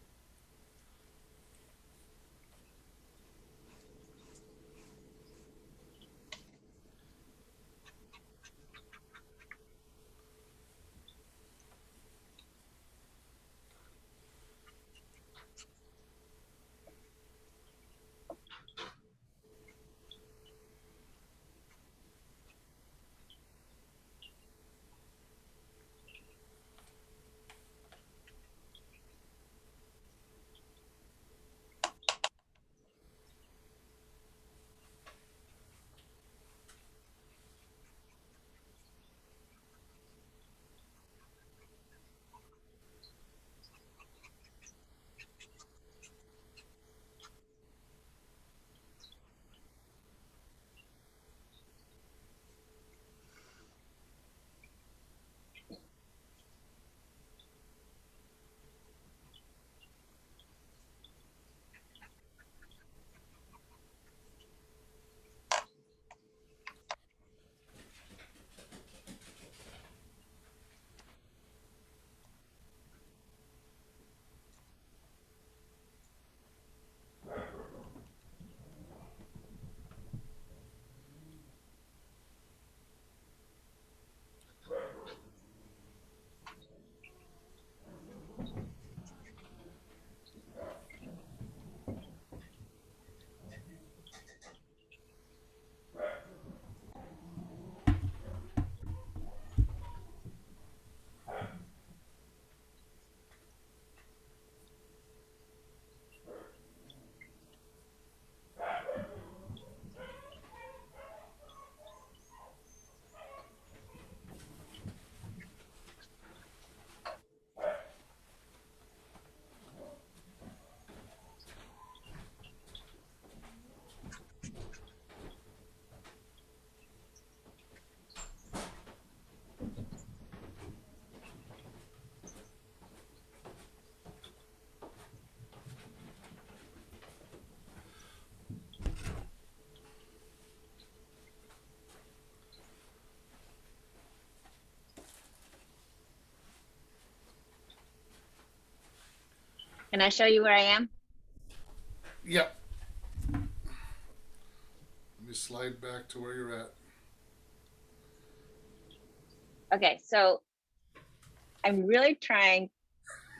Can I show you where I am? Yep. Let me slide back to where you're at. Okay, so I'm really trying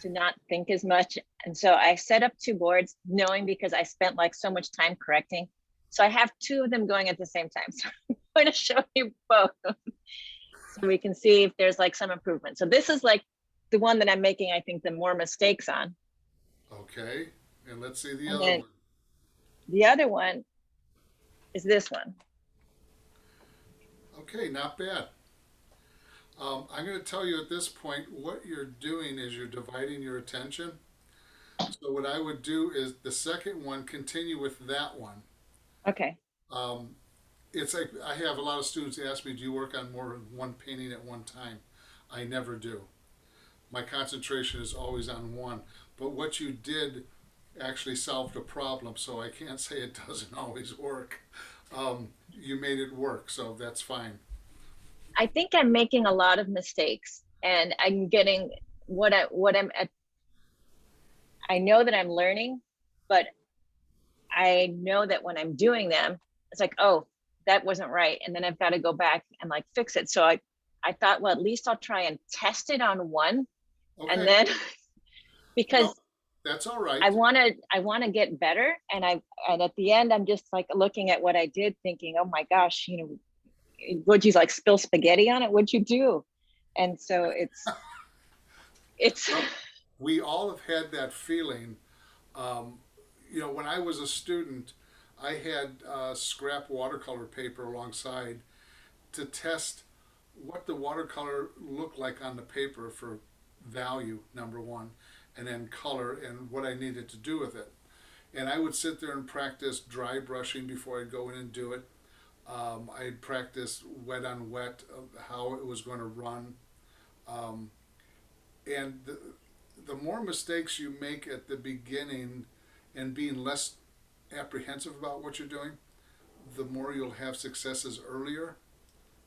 to not think as much. And so I set up 2 boards knowing because I spent like so much time correcting. So I have 2 of them going at the same time. So I'm going to show you both so we can see if there's like some improvement. So this is like the one that I'm making, I think, the more mistakes on. Okay, and let's see the And other then one. the other one is this one. Okay, not bad. I'm going to tell you at this point, what you're doing is you're dividing your attention. So what I would do is the second one, continue with that one. Okay. Um, it's like I have a lot of students ask me, do you work on more than one painting at one time? I never do. My concentration is always on one. But what you did actually solved a problem, so I can't say it doesn't always work. You made it work, so that's fine. I think I'm making a lot of mistakes and I'm getting what I'm at. I know that I'm learning, but I know that when I'm doing them, it's like, oh, that wasn't right. And then I've got to go back and like fix it. So I thought, well, at least I'll try and test it on one. Okay. And then because No, that's all right. I want to get better. And at the end, I'm just like looking at what I did thinking, oh my gosh, you know, would you like spill spaghetti on it? What'd you do? And so it's Well, we all have had that feeling. You know, when I was a student, I had scrap watercolor paper alongside to test what the watercolor looked like on the paper for value, number one, and then color and what I needed to do with it. And I would sit there and practice dry brushing before I'd go in and do it. I'd practice wet on wet, how it was going to run. And the more mistakes you make at the beginning and being less apprehensive about what you're doing, the more you'll have successes earlier,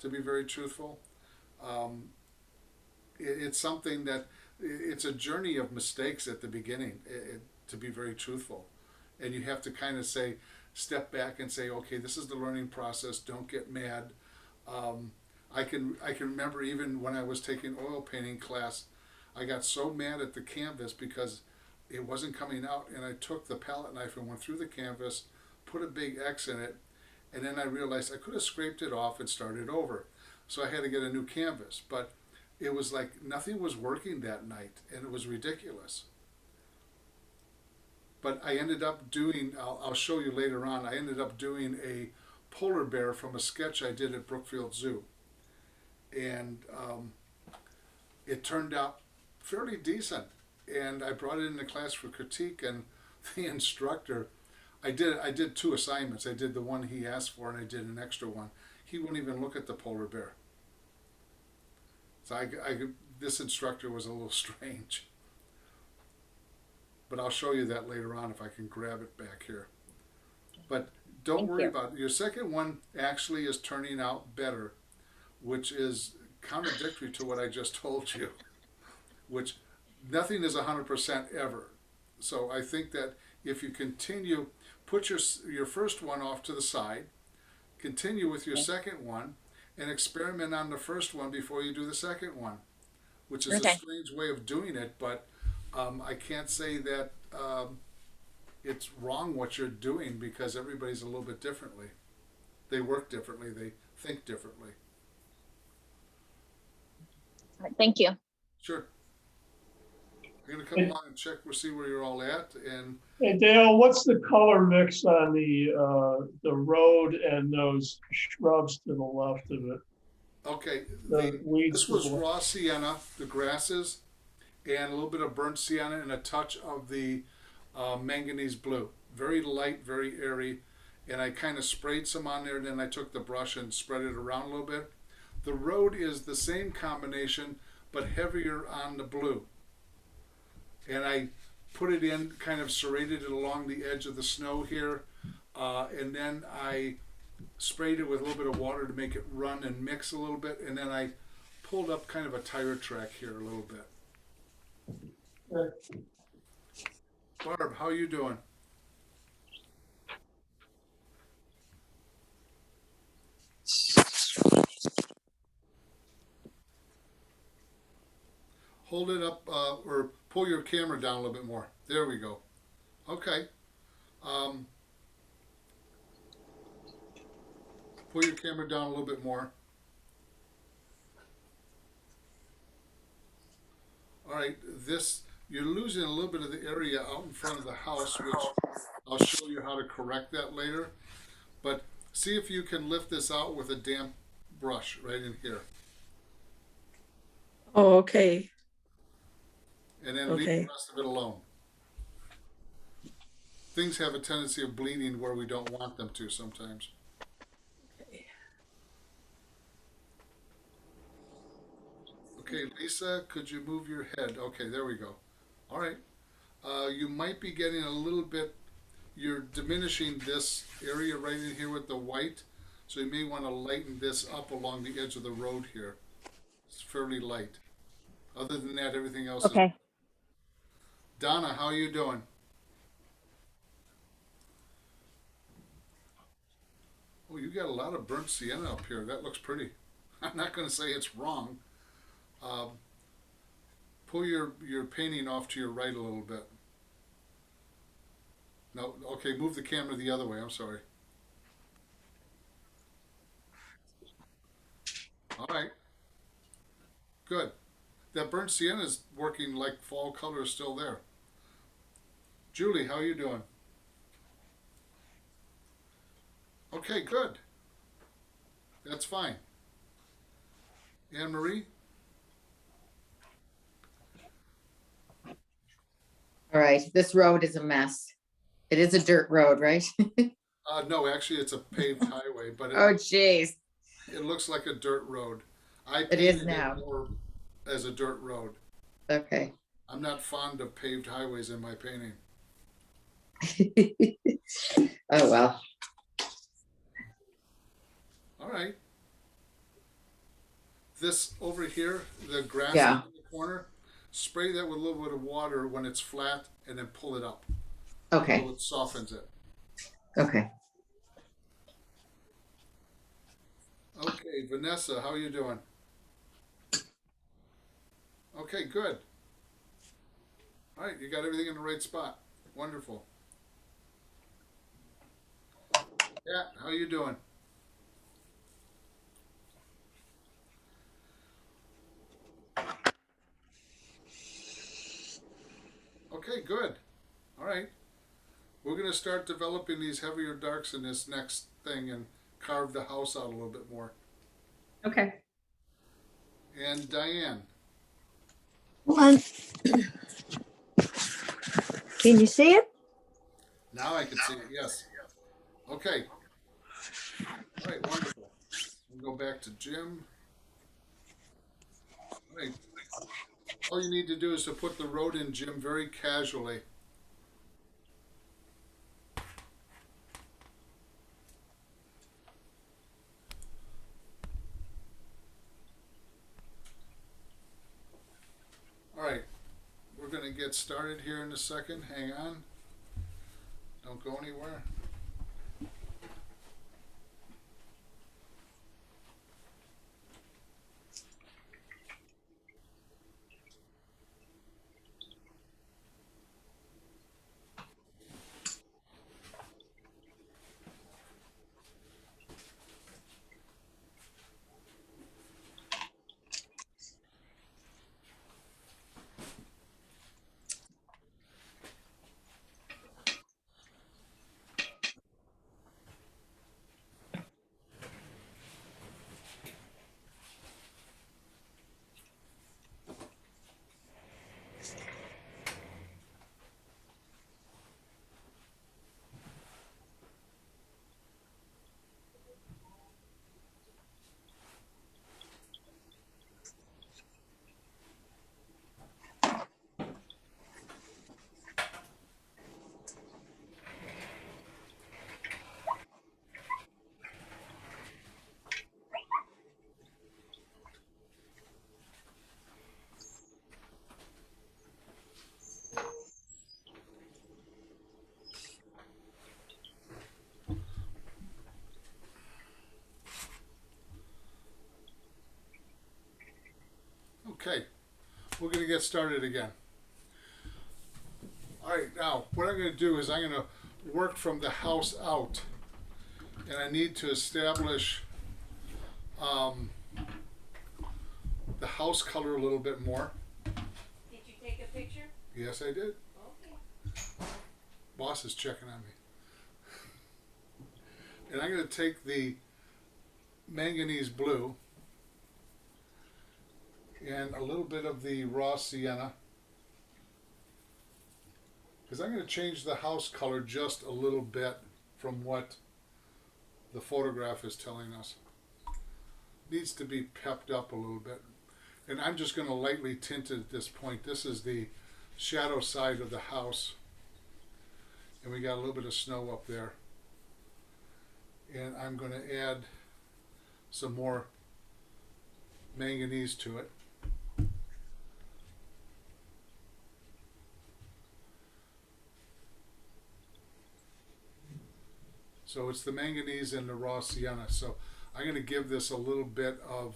to be very truthful. It's something that, it's a journey of mistakes at the beginning, to be very truthful. And you have to kind of say, step back and say, okay, this is the learning process, don't get mad. I can remember even when I was taking oil painting class, I got so mad at the canvas because it wasn't coming out, and I took the palette knife and went through the canvas, put a big X in it, and then I realized I could have scraped it off and started over. So I had to get a new canvas, but it was like nothing was working that night, and it was ridiculous. But I ended up doing, I'll show you later on, I ended up doing a polar bear from a sketch I did at Brookfield Zoo. And it turned out fairly decent. And I brought it into class for critique, and the instructor, I did 2 assignments. I did the one he asked for, and I did an extra one. He wouldn't even look at the polar bear. So this instructor was a little strange. But I'll show you that later on if I can grab it back here. But don't worry about it. Your second one actually is turning out better, which is contradictory to what I just told you, which nothing is 100% ever. So I think that if you continue, put your first one off to the side, continue with your second one, and experiment on the first one before you do the second one, which is a strange way of doing it, but I can't say that it's wrong what you're doing, because everybody's a little bit differently. They work differently. They think differently. Thank you. Sure. I'm going to come along and check, we'll see where you're all at. And hey Dale, what's the color mix on the road and those shrubs to the left of it? okay, The weeds this to was the left. raw sienna, the grasses, and a little bit of burnt sienna and a touch of the manganese blue. Very light, very airy. And I kind of sprayed some on there, and then I took the brush and spread it around a little bit. The road is the same combination, but heavier on the blue. And I put it in, kind of serrated it along the edge of the snow here, and then I sprayed it with a little bit of water to make it run and mix a little bit, and then I pulled up kind of a tire track here a little bit. Barb, how you doing? Hold it up, or pull your camera down a little bit more. There we go. Okay. Um, pull your camera down a little bit more. All right, this, you're losing a little bit of the area out in front of the house, which I'll show you how to correct that later. But see if you can lift this out with a damp brush right in here. Oh, okay. And then leave Okay. the rest of it alone. Things have a tendency of bleeding where we don't want them to sometimes. Okay, Lisa, could you move your head? Okay, there we go. All right. You might be getting a little bit, you're diminishing this area right in here with the white, so you may want to lighten this up along the edge of the road here. It's fairly light. Other than that, everything else is... Okay. Donna, how are you doing? Oh, you got a lot of burnt sienna up here. That looks pretty. I'm not going to say it's wrong. Pull your painting off to your right a little bit. No, okay, move the camera the other way. I'm sorry. All right. Good. That burnt sienna is working like fall color is still there. Julie, how are you doing? Okay, good. That's fine. Anne Marie? All right, this road is a mess. It is a dirt road, right? No, actually, it's a paved highway, but Oh, jeez. it looks like a dirt road. I It is painted now. it more as a dirt road. Okay. I'm not fond of paved highways in my painting. Oh, well. All right. This over here, the grass Yeah. in the corner, spray that with a little bit of water when it's flat and then pull it up. Okay. So it softens it. Okay. Okay, Vanessa, how are you doing? Okay, good. All right, you got everything in the right spot. Wonderful. Kat, how you doing? Okay, good. All right. We're going to start developing these heavier darks in this next thing and carve the house out a little bit more. Okay. And Diane. Hold on. Can you see it? Now I can see it, yes. Okay. All right, wonderful. We'll go back to Jim. All right. All you need to do is to put the road in, Jim, very casually. All right. We're going to get started here in a second. Hang on. Don't go anywhere. Okay, we're gonna get started again. All right, now what I'm gonna do is I'm gonna work from the house out, and I need to establish the house color a little bit more. Did you take a picture? Yes, I did. Okay. Boss is checking on me. And I'm going to take the manganese blue and a little bit of the raw sienna, because I'm going to change the house color just a little bit from what the photograph is telling us. Needs to be pepped up a little bit. And I'm just going to lightly tint it at this point. This is the shadow side of the house. And we got a little bit of snow up there. And I'm going to add some more manganese to it. So it's the manganese and the raw sienna. So I'm going to give this a little bit of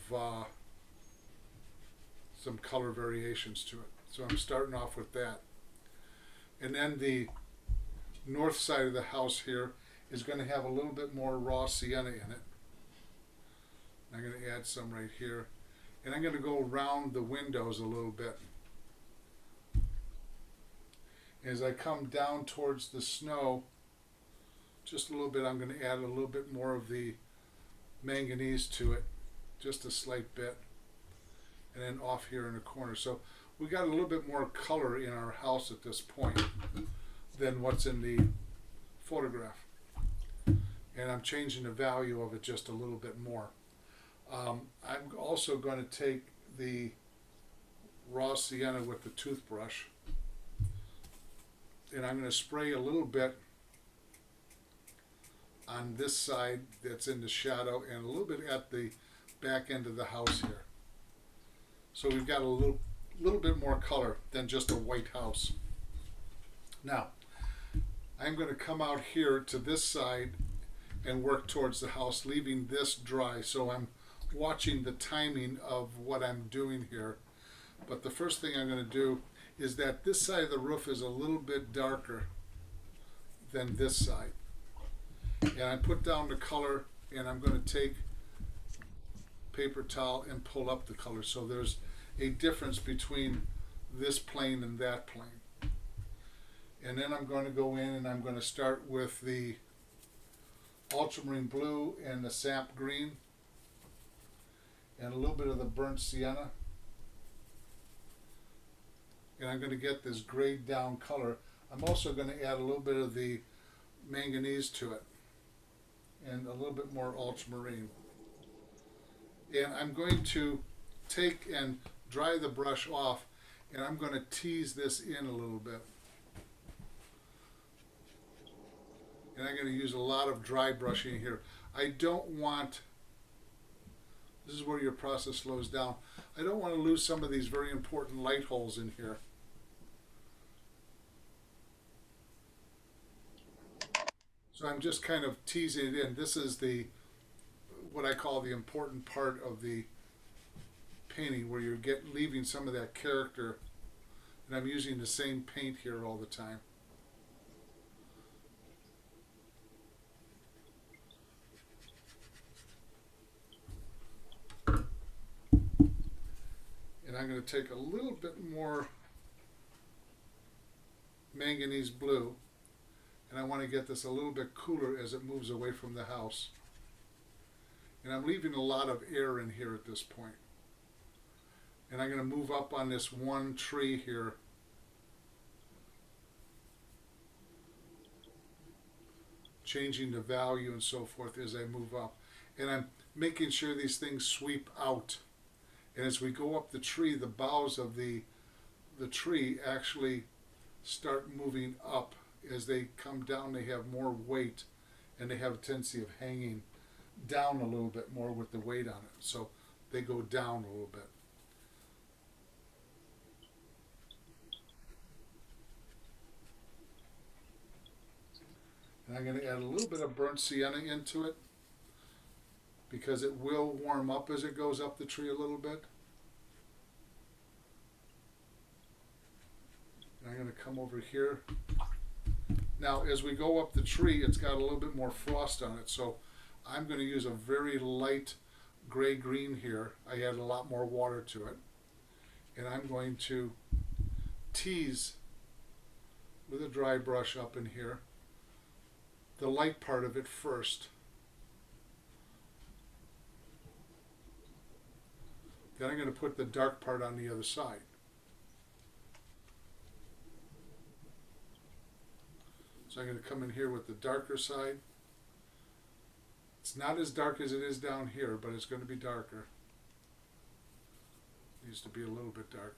some color variations to it. So I'm starting off with that. And then the north side of the house here is going to have a little bit more raw sienna in it. I'm going to add some right here. And I'm going to go around the windows a little bit. As I come down towards the snow, just a little bit, I'm going to add a little bit more of the manganese to it, just a slight bit. And then off here in the corner. So we got a little bit more color in our house at this point than what's in the photograph. And I'm changing the value of it just a little bit more. I'm also going to take the raw sienna with the toothbrush, and I'm going to spray a little bit on this side that's in the shadow and a little bit at the back end of the house here. So we've got a little bit more color than just a white house. Now, I'm going to come out here to this side and work towards the house, leaving this dry. So I'm watching the timing of what I'm doing here. But the first thing I'm going to do is that this side of the roof is a little bit darker than this side. And I put down the color, and I'm going to take paper towel and pull up the color. So there's a difference between this plane and that plane. And then I'm going to go in and I'm going to start with the ultramarine blue and the sap green and a little bit of the burnt sienna. And I'm going to get this grayed down color. I'm also going to add a little bit of the manganese to it and a little bit more ultramarine. And I'm going to take and dry the brush off, and I'm going to tease this in a little bit. And I'm going to use a lot of dry brushing here. I don't want, this is where your process slows down, I don't want to lose some of these very important light holes in here. So I'm just kind of teasing it in. This is the, what I call the important part of the painting, where you're leaving some of that character. And I'm using the same paint here all the time. And I'm going to take a little bit more manganese blue, and I want to get this a little bit cooler as it moves away from the house. And I'm leaving a lot of air in here at this point. And I'm going to move up on this one tree here. Changing the value and so forth as I move up. And I'm making sure these things sweep out. And as we go up the tree, the boughs of the tree actually start moving up. As they come down, they have more weight, and they have a tendency of hanging down a little bit more with the weight on it. So they go down a little bit. And I'm going to add a little bit of burnt sienna into it, because it will warm up as it goes up the tree a little bit. And I'm going to come over here. Now, as we go up the tree, it's got a little bit more frost on it, so I'm going to use a very light gray-green here. I add a lot more water to it. And I'm going to tease with a dry brush up in here the light part of it first. Then I'm going to put the dark part on the other side. So I'm going to come in here with the darker side. It's not as dark as it is down here, but it's going to be darker. Needs to be a little bit darker.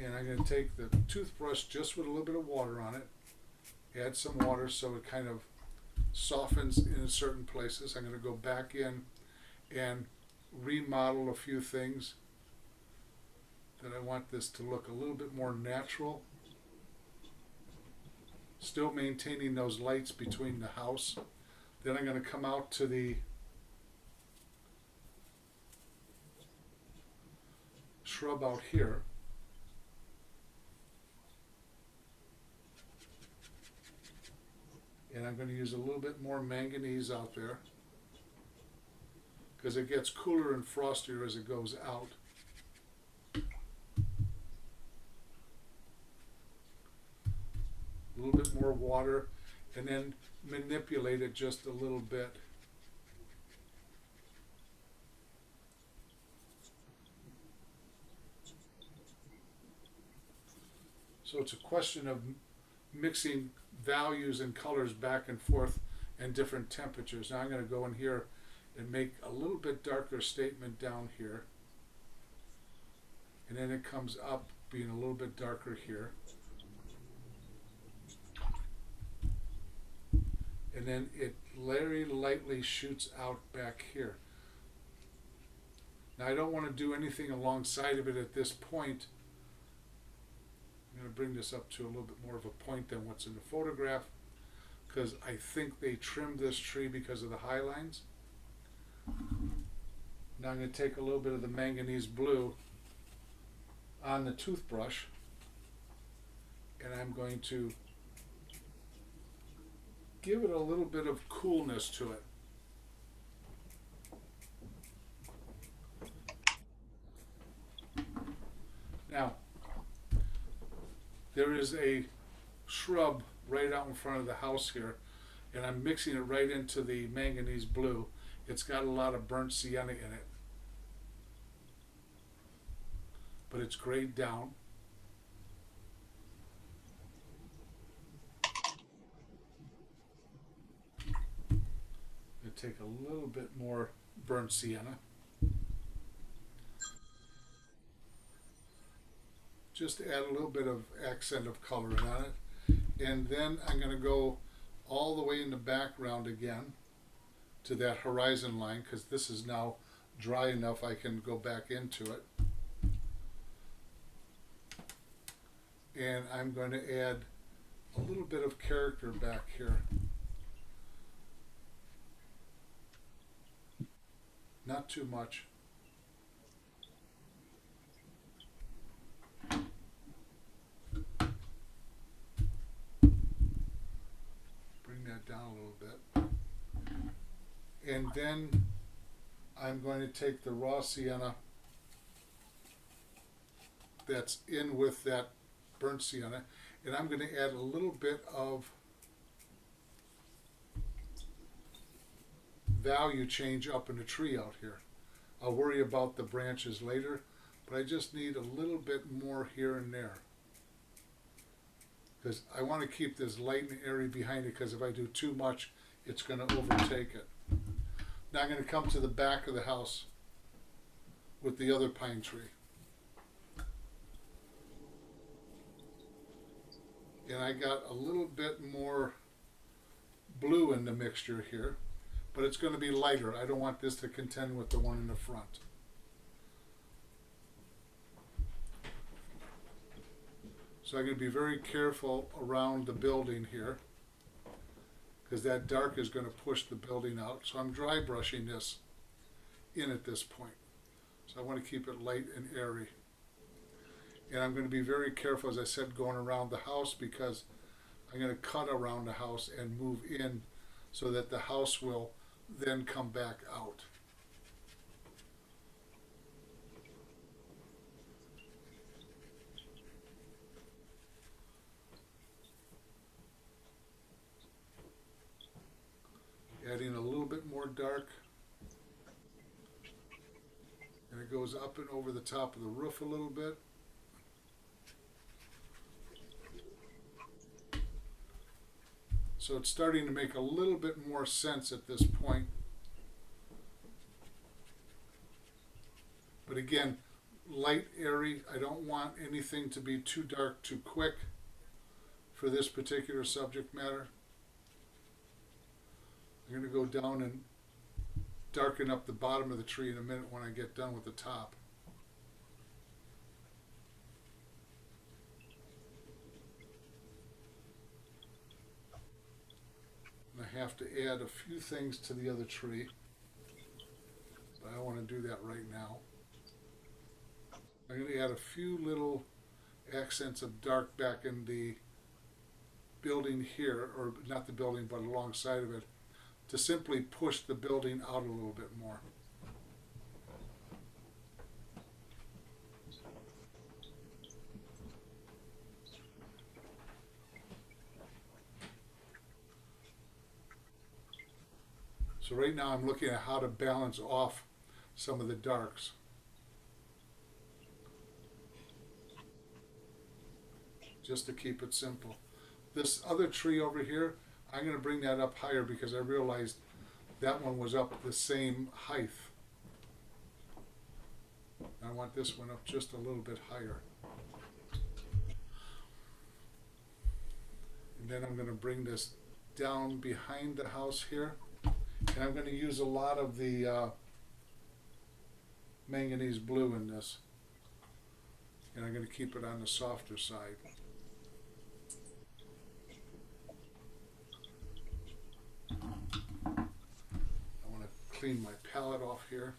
And I'm going to take the toothbrush just with a little bit of water on it. Add some water so it kind of softens in certain places. I'm going to go back in and remodel a few things that I want this to look a little bit more natural. Still maintaining those lights between the house. Then I'm going to come out to the shrub out here. And I'm going to use a little bit more manganese out there because it gets cooler and frostier as it goes out. A little bit more water and then manipulate it just a little bit. So it's a question of mixing values and colors back and forth and different temperatures. Now I'm going to go in here and make a little bit darker statement down here. And then it comes up being a little bit darker here. And then it very lightly shoots out back here. Now I don't want to do anything alongside of it at this point. I'm going to bring this up to a little bit more of a point than what's in the photograph because I think they trimmed this tree because of the high lines. Now I'm going to take a little bit of the manganese blue on the toothbrush and I'm going to give it a little bit of coolness to it. Now, there is a shrub right out in front of the house here, and I'm mixing it right into the manganese blue. It's got a lot of burnt sienna in it, but it's grayed down. I'm going to take a little bit more burnt sienna. Just to add a little bit of accent of color on it. And then I'm going to go all the way in the background again to that horizon line because this is now dry enough I can go back into it. And I'm going to add a little bit of character back here. Not too much. Down a little bit. And then I'm going to take the raw sienna that's in with that burnt sienna and I'm going to add a little bit of value change up in the tree out here. I'll worry about the branches later, but I just need a little bit more here and there. Because I want to keep this light and airy behind it because if I do too much, it's going to overtake it. Now I'm going to come to the back of the house with the other pine tree. And I got a little bit more blue in the mixture here, but it's going to be lighter. I don't want this to contend with the one in the front. So I'm going to be very careful around the building here, because that dark is going to push the building out. So I'm dry brushing this in at this point. So I want to keep it light and airy. And I'm going to be very careful, as I said, going around the house, because I'm going to cut around the house and move in so that the house will then come back out. Adding a little bit more dark. And it goes up and over the top of the roof a little bit. So it's starting to make a little bit more sense at this point. But again, light, airy. I don't want anything to be too dark too quick for this particular subject matter. I'm going to go down and darken up the bottom of the tree in a minute when I get done with the top. And I have to add a few things to the other tree, but I don't want to do that right now. I'm going to add a few little accents of dark back in the building here, or not the building, but alongside of it, to simply push the building out a little bit more. So right now I'm looking at how to balance off some of the darks. Just to keep it simple. This other tree over here, I'm going to bring that up higher because I realized that one was up the same height. I want this one up just a little bit higher. And then I'm going to bring this down behind the house here. And I'm going to use a lot of the manganese blue in this. And I'm going to keep it on the softer side. Clean my palette off here.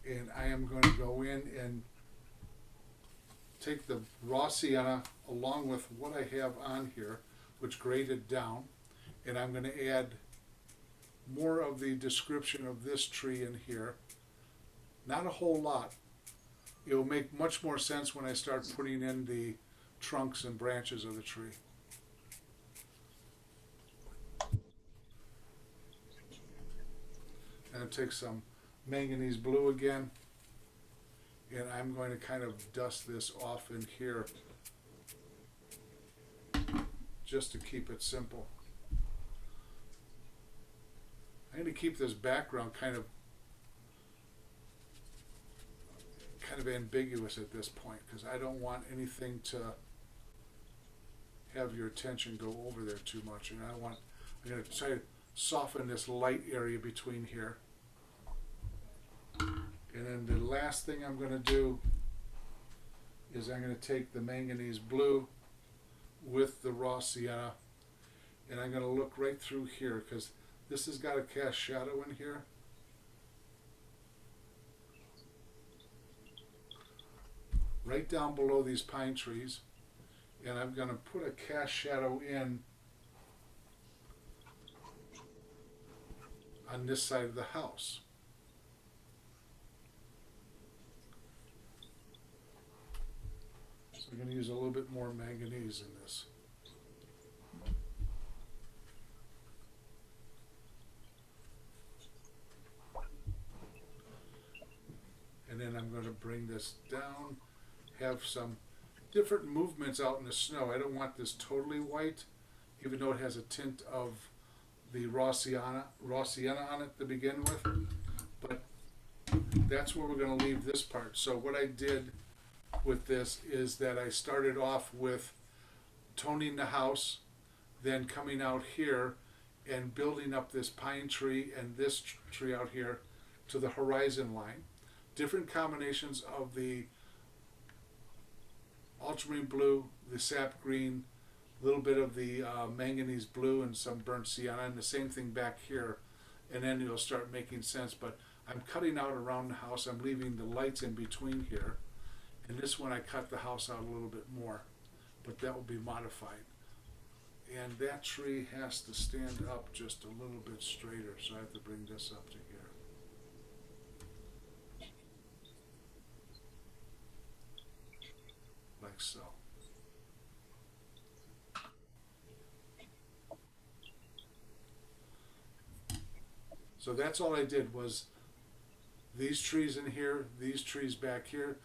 And I am going to go in and take the raw sienna along with what I have on here, which graded down, and I'm going to add more of the description of this tree in here. Not a whole lot. It will make much more sense when I start putting in the trunks and branches of the tree. And take some manganese blue again, and I'm going to kind of dust this off in here just to keep it simple. I'm going to keep this background kind of ambiguous at this point, because I don't want anything to have your attention go over there too much, and I'm going to try to soften this light area between here. And then the last thing I'm going to do is I'm going to take the manganese blue with the raw sienna, and I'm going to look right through here, because this has got to cast shadow in here. Right down below these pine trees, and I'm going to put a cast shadow in on this side of the house. So I'm going to use a little bit more manganese in this. And then I'm going to bring this down, have some different movements out in the snow. I don't want this totally white, even though it has a tint of the raw sienna on it to begin with. But that's where we're going to leave this part. So what I did with this is that I started off with toning the house, then coming out here and building up this pine tree and this tree out here to the horizon line. different combinations of the ultramarine blue, the sap green, a little bit of the manganese blue, and some burnt sienna, and the same thing back here. And then it'll start making sense. But I'm cutting out around the house. I'm leaving the lights in between here. And this one I cut the house out a little bit more, but that will be modified. And that tree has to stand up just a little bit straighter, so I have to bring this up to here. Like so. So that's all I did was these trees in here, these trees back here,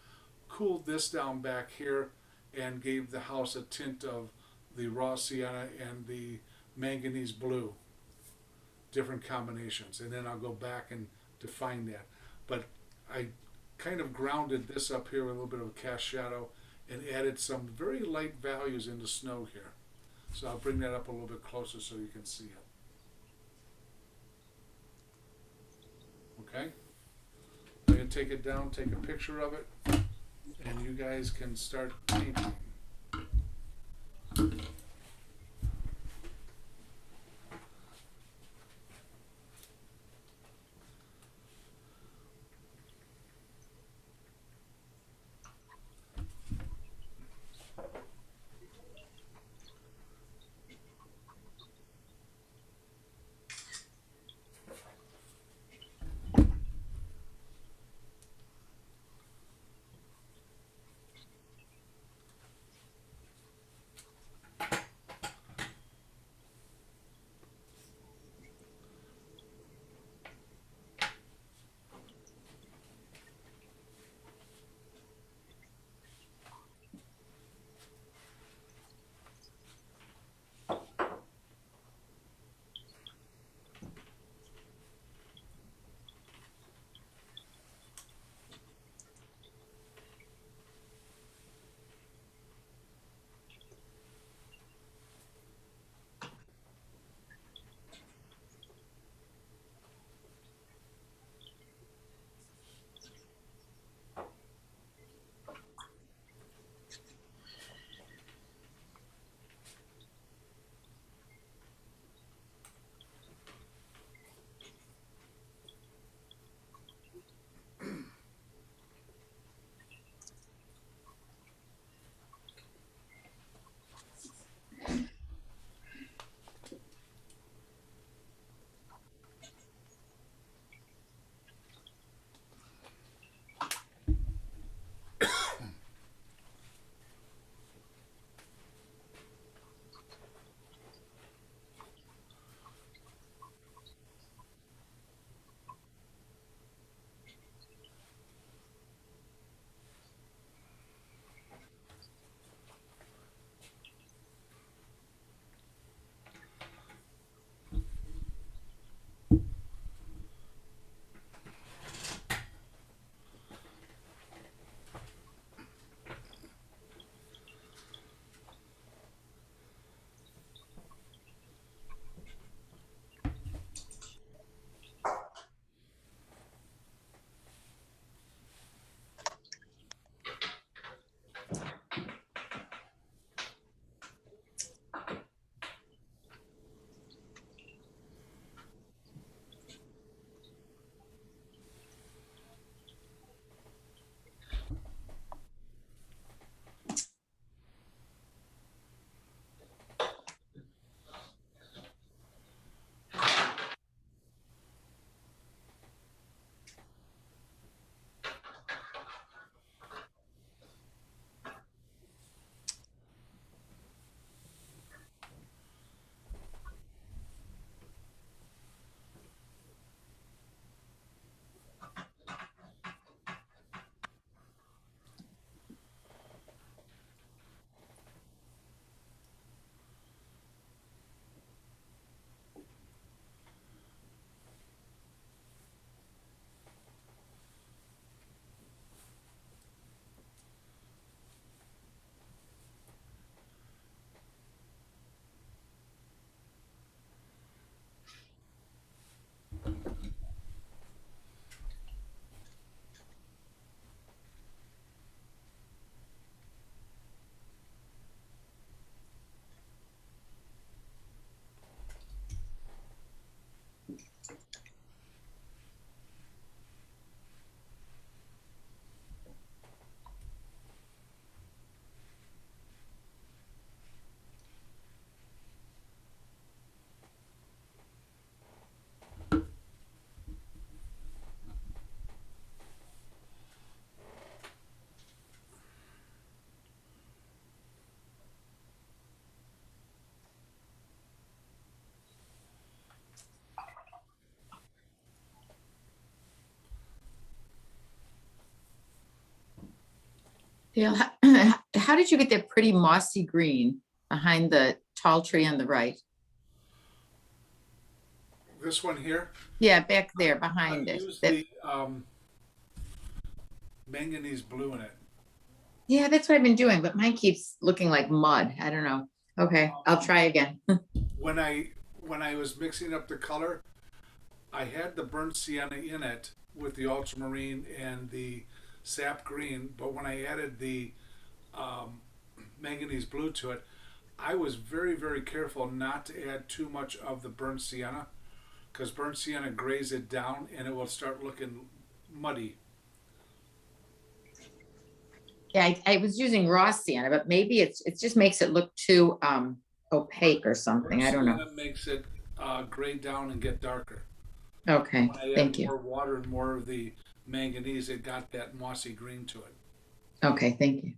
cooled this down back here, and gave the house a tint of the raw sienna and the manganese blue, different combinations. And then I'll go back and define that. But I kind of grounded this up here with a little bit of a cast shadow and added some very light values in the snow here. So I'll bring that up a little bit closer so you can see it. Okay? I'm going to take it down, take a picture of it, and you guys can start painting. Dale, how did you get that pretty mossy green behind the tall tree on the right? This one here, Yeah, back there I behind it. used That- the manganese blue in it. yeah, that's what I've been doing, but mine keeps looking like mud. I don't know. Okay, I'll try again. When I was mixing up the color, I had the burnt sienna in it with the ultramarine and the sap green, but when I added the manganese blue to it, I was very, very careful not to add too much of the burnt sienna, because burnt sienna grays it down and it will start looking muddy. Yeah, I was using raw sienna, but maybe it just makes it look too opaque or something. I don't know. Sienna makes it gray down and get darker. Okay, When I thank add you. more water and more of the manganese, it got that mossy green to it. Okay, thank you.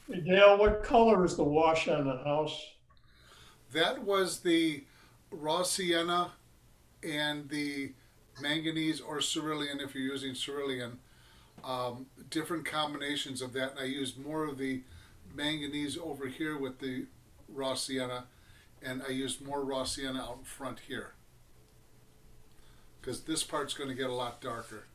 Hey, Dale, what color is the wash on the house? That was the raw sienna and the manganese or cerulean, if you're using cerulean, different combinations of that. And I used more of the manganese over here with the raw sienna, and I used more raw sienna out in front here, because this part's going to get a lot darker.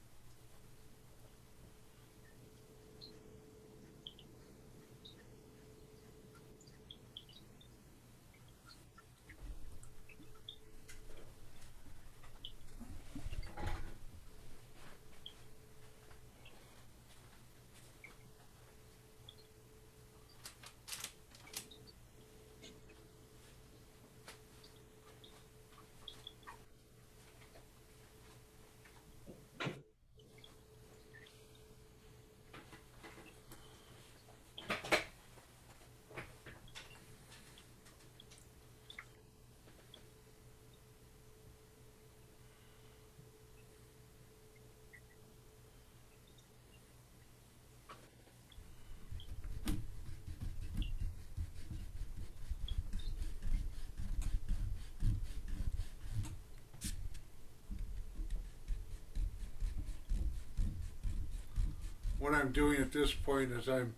What I'm doing at this point is I'm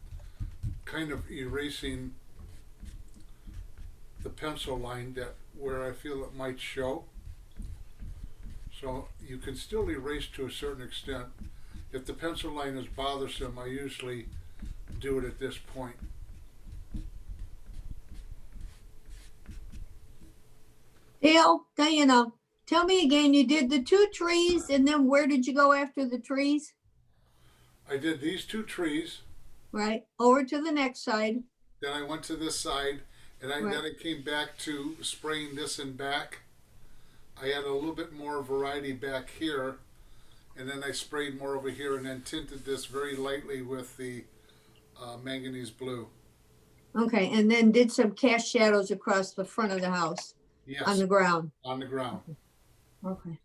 kind of erasing the pencil line that where I feel it might show. So you can still erase to a certain extent. If the pencil line is bothersome, I usually do it at this point. Dale, Diana, tell me again, you did the 2 trees and then where did you go after the trees? I did these 2 trees, Right, over to the next side. then I went to this side, and Right. then I came back to spraying this in back. I had a little bit more variety back here, and then I sprayed more over here, and then tinted this very lightly with the manganese blue. Okay, and then did some cast shadows across the front of the house on Yes, the ground. on the ground. Okay.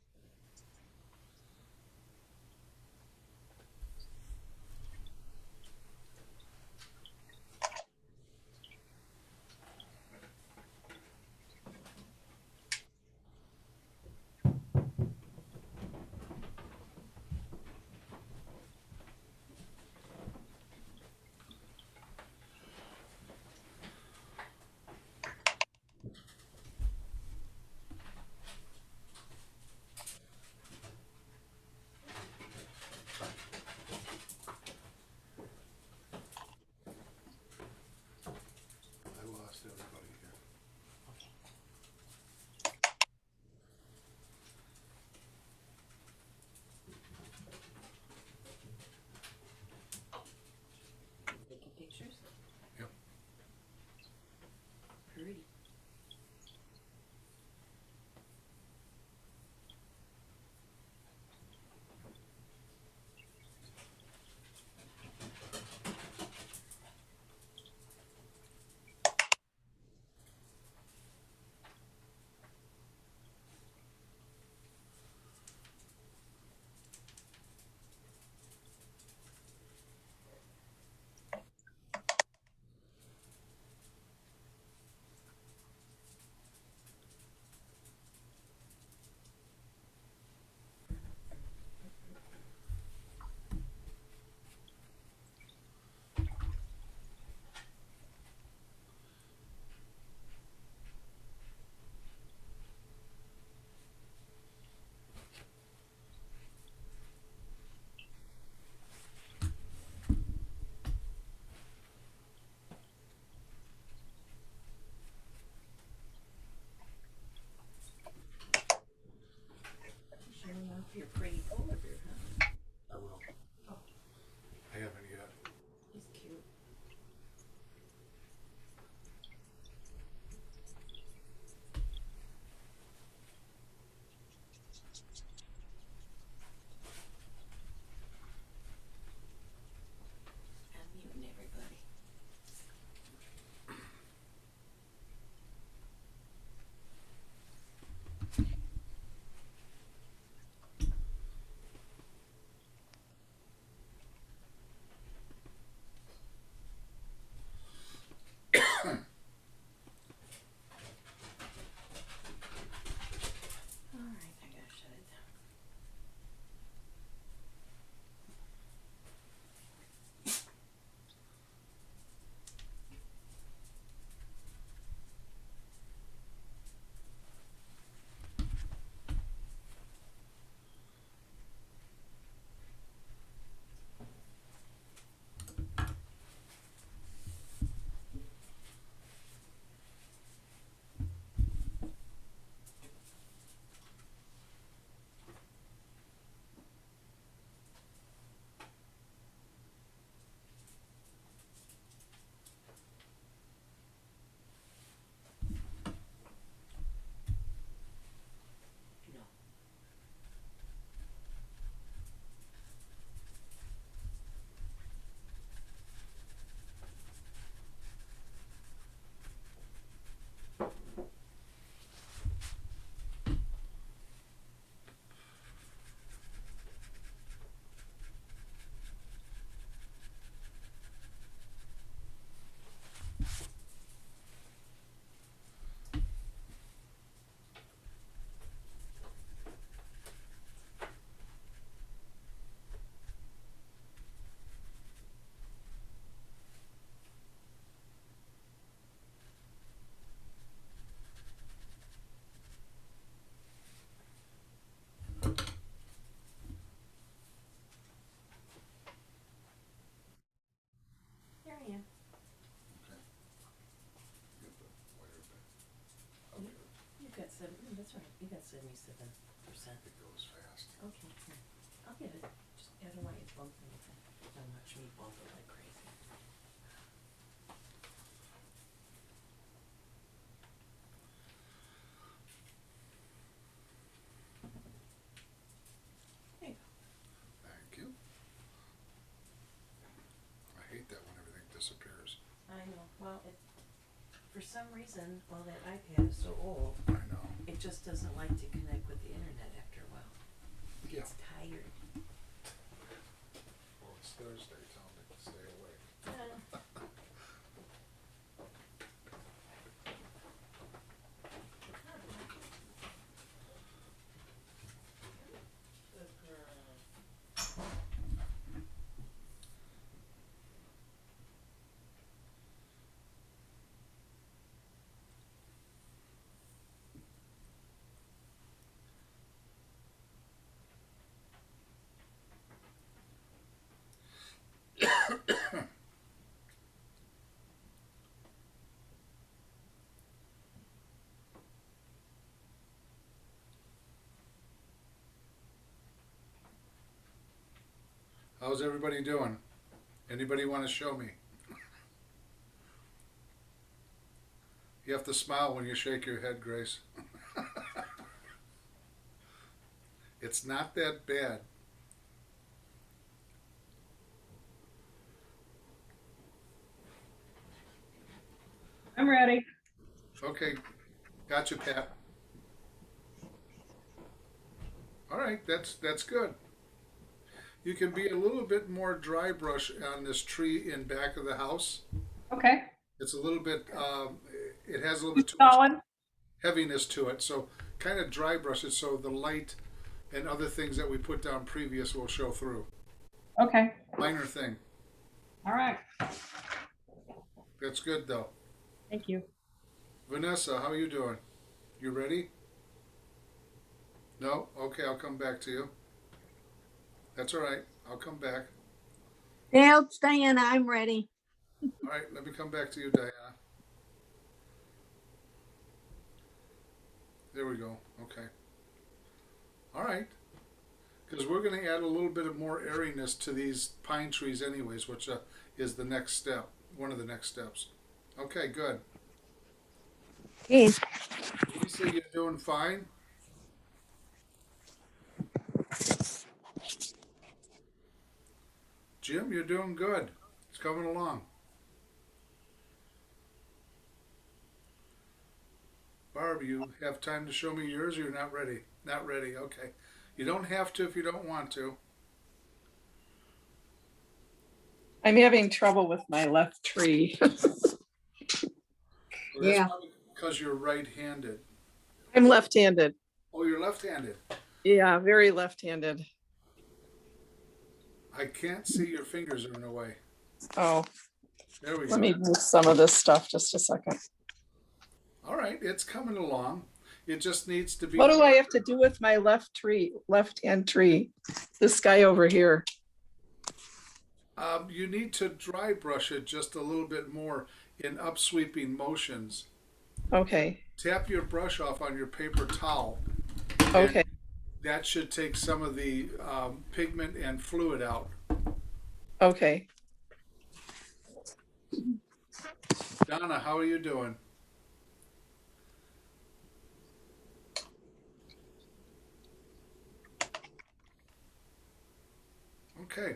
77%. It goes fast. Okay, here. I'll get it. Just, I don't want you to bump anything. Don't watch me bump it like crazy. There you go. Thank you. I hate that when everything disappears. I know. Well, it, for some reason, while that iPad is so old, I know. it just doesn't like to connect with the internet after a while. Yeah. It's tired. Well, it's Thursday. Tell me to stay awake. Good girl. How's everybody doing? Anybody want to show me? You have to smile when you shake your head, Grace. It's not that bad. I'm ready. Okay, gotcha, Pat. All right, that's good. You can be a little bit more dry brush on this tree in back of the house. Okay. It's a little bit, it has a little bit too much Solid. heaviness to it. So kind of dry brush it so the light and other things that we put down previous will show through. Okay. Minor thing. All right. That's good though. Thank you. Vanessa, how are you doing? You ready? No? Okay, I'll come back to you. That's all right. I'll come back. Dale, Diana, I'm ready. All right, let me come back to you, Diana. There we go. Okay. All right. Because we're going to add a little bit of more airiness to these pine trees anyways, which is the next step, one of the next steps. Okay, good. Okay. Lisa, you're doing fine? Jim, you're doing good. It's coming along. Barb, you have time to show me yours or you're not ready? Not ready, okay. You don't have to if you don't want to. I'm having trouble with my left tree. Well, that's Yeah. probably because you're right-handed. I'm left-handed. Oh, you're left-handed. Yeah, very left-handed. I can't see your fingers in a way. Oh, There we let go. me move some of this stuff just a second. All right, it's coming along. It just needs to be. What do I have to do with my left-hand tree? This guy over here. You need to dry brush it just a little bit more in upsweeping motions. Okay, Tap your brush off on your paper towel. okay. That should take some of the pigment and fluid out. Okay. Donna, how are you doing? Okay.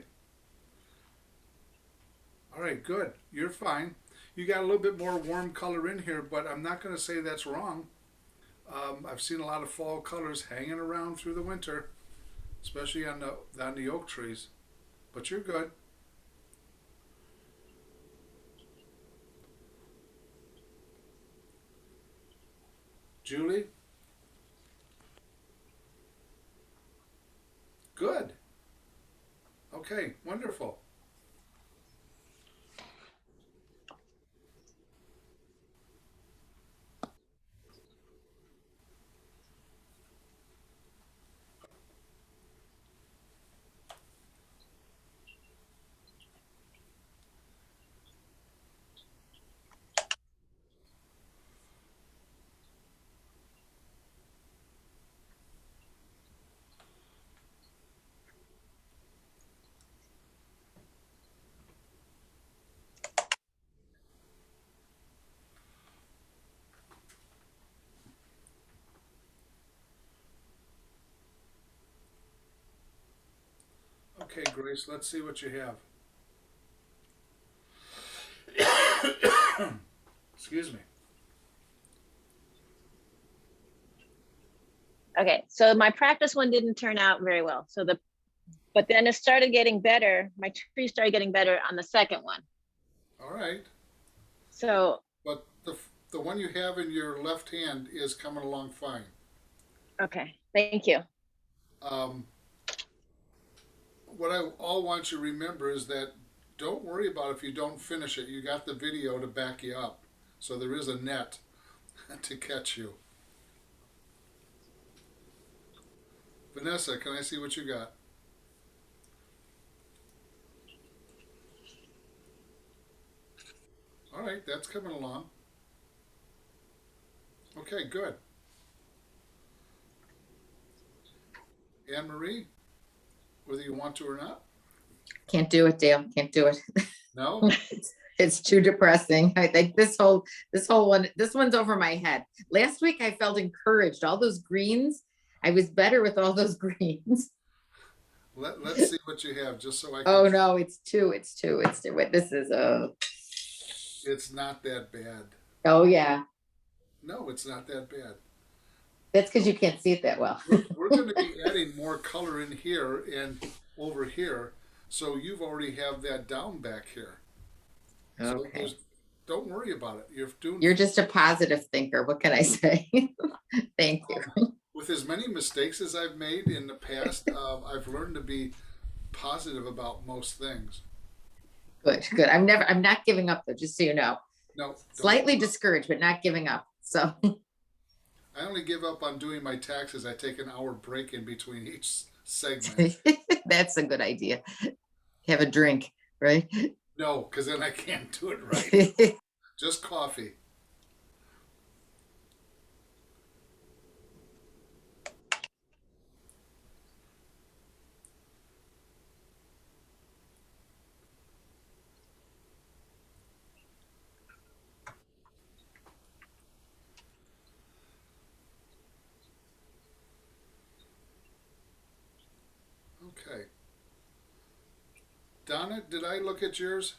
All right, good. You're fine. You got a little bit more warm color in here, but I'm not going to say that's wrong. I've seen a lot of fall colors hanging around through the winter, especially on the oak trees. But you're good. Julie? Good. Okay, wonderful. Okay, Grace, let's see what you have. Excuse me. Okay, so my practice one didn't turn out very well. But then it started getting better. My tree started getting better on the second one. All right. So, But the one you have in your left hand is coming along fine. okay, thank you. What I all want you to remember is that don't worry about if you don't finish it. You got the video to back you up. So there is a net to catch you. Vanessa, can I see what you got? All right, that's coming along. Okay, good. Anne Marie, whether you want to or not? Can't do it, Dale. Can't do it. No? It's too depressing. I think this one's over my head. Last week I felt encouraged. All those greens, I was better with all those greens. Let's see what you have, just so I can. Oh no, it's two. Wait, this is It's not that bad. oh yeah. No, it's not that bad. That's because you can't see it that well. We're going to be adding more color in here and over here, so you've already have that down back here. So Okay. don't worry about it. You're just a positive thinker. What can I say? Thank you. With as many mistakes as I've made in the past, I've learned to be positive about most things. Good. I'm not giving up though, just so you know. No, Slightly discouraged, but not giving up. So I only give up on doing my taxes. I take an hour break in between each segment. that's a good idea. Have a drink, right? No, because then I can't do it right. Just coffee. Okay. Donna, did I look at yours?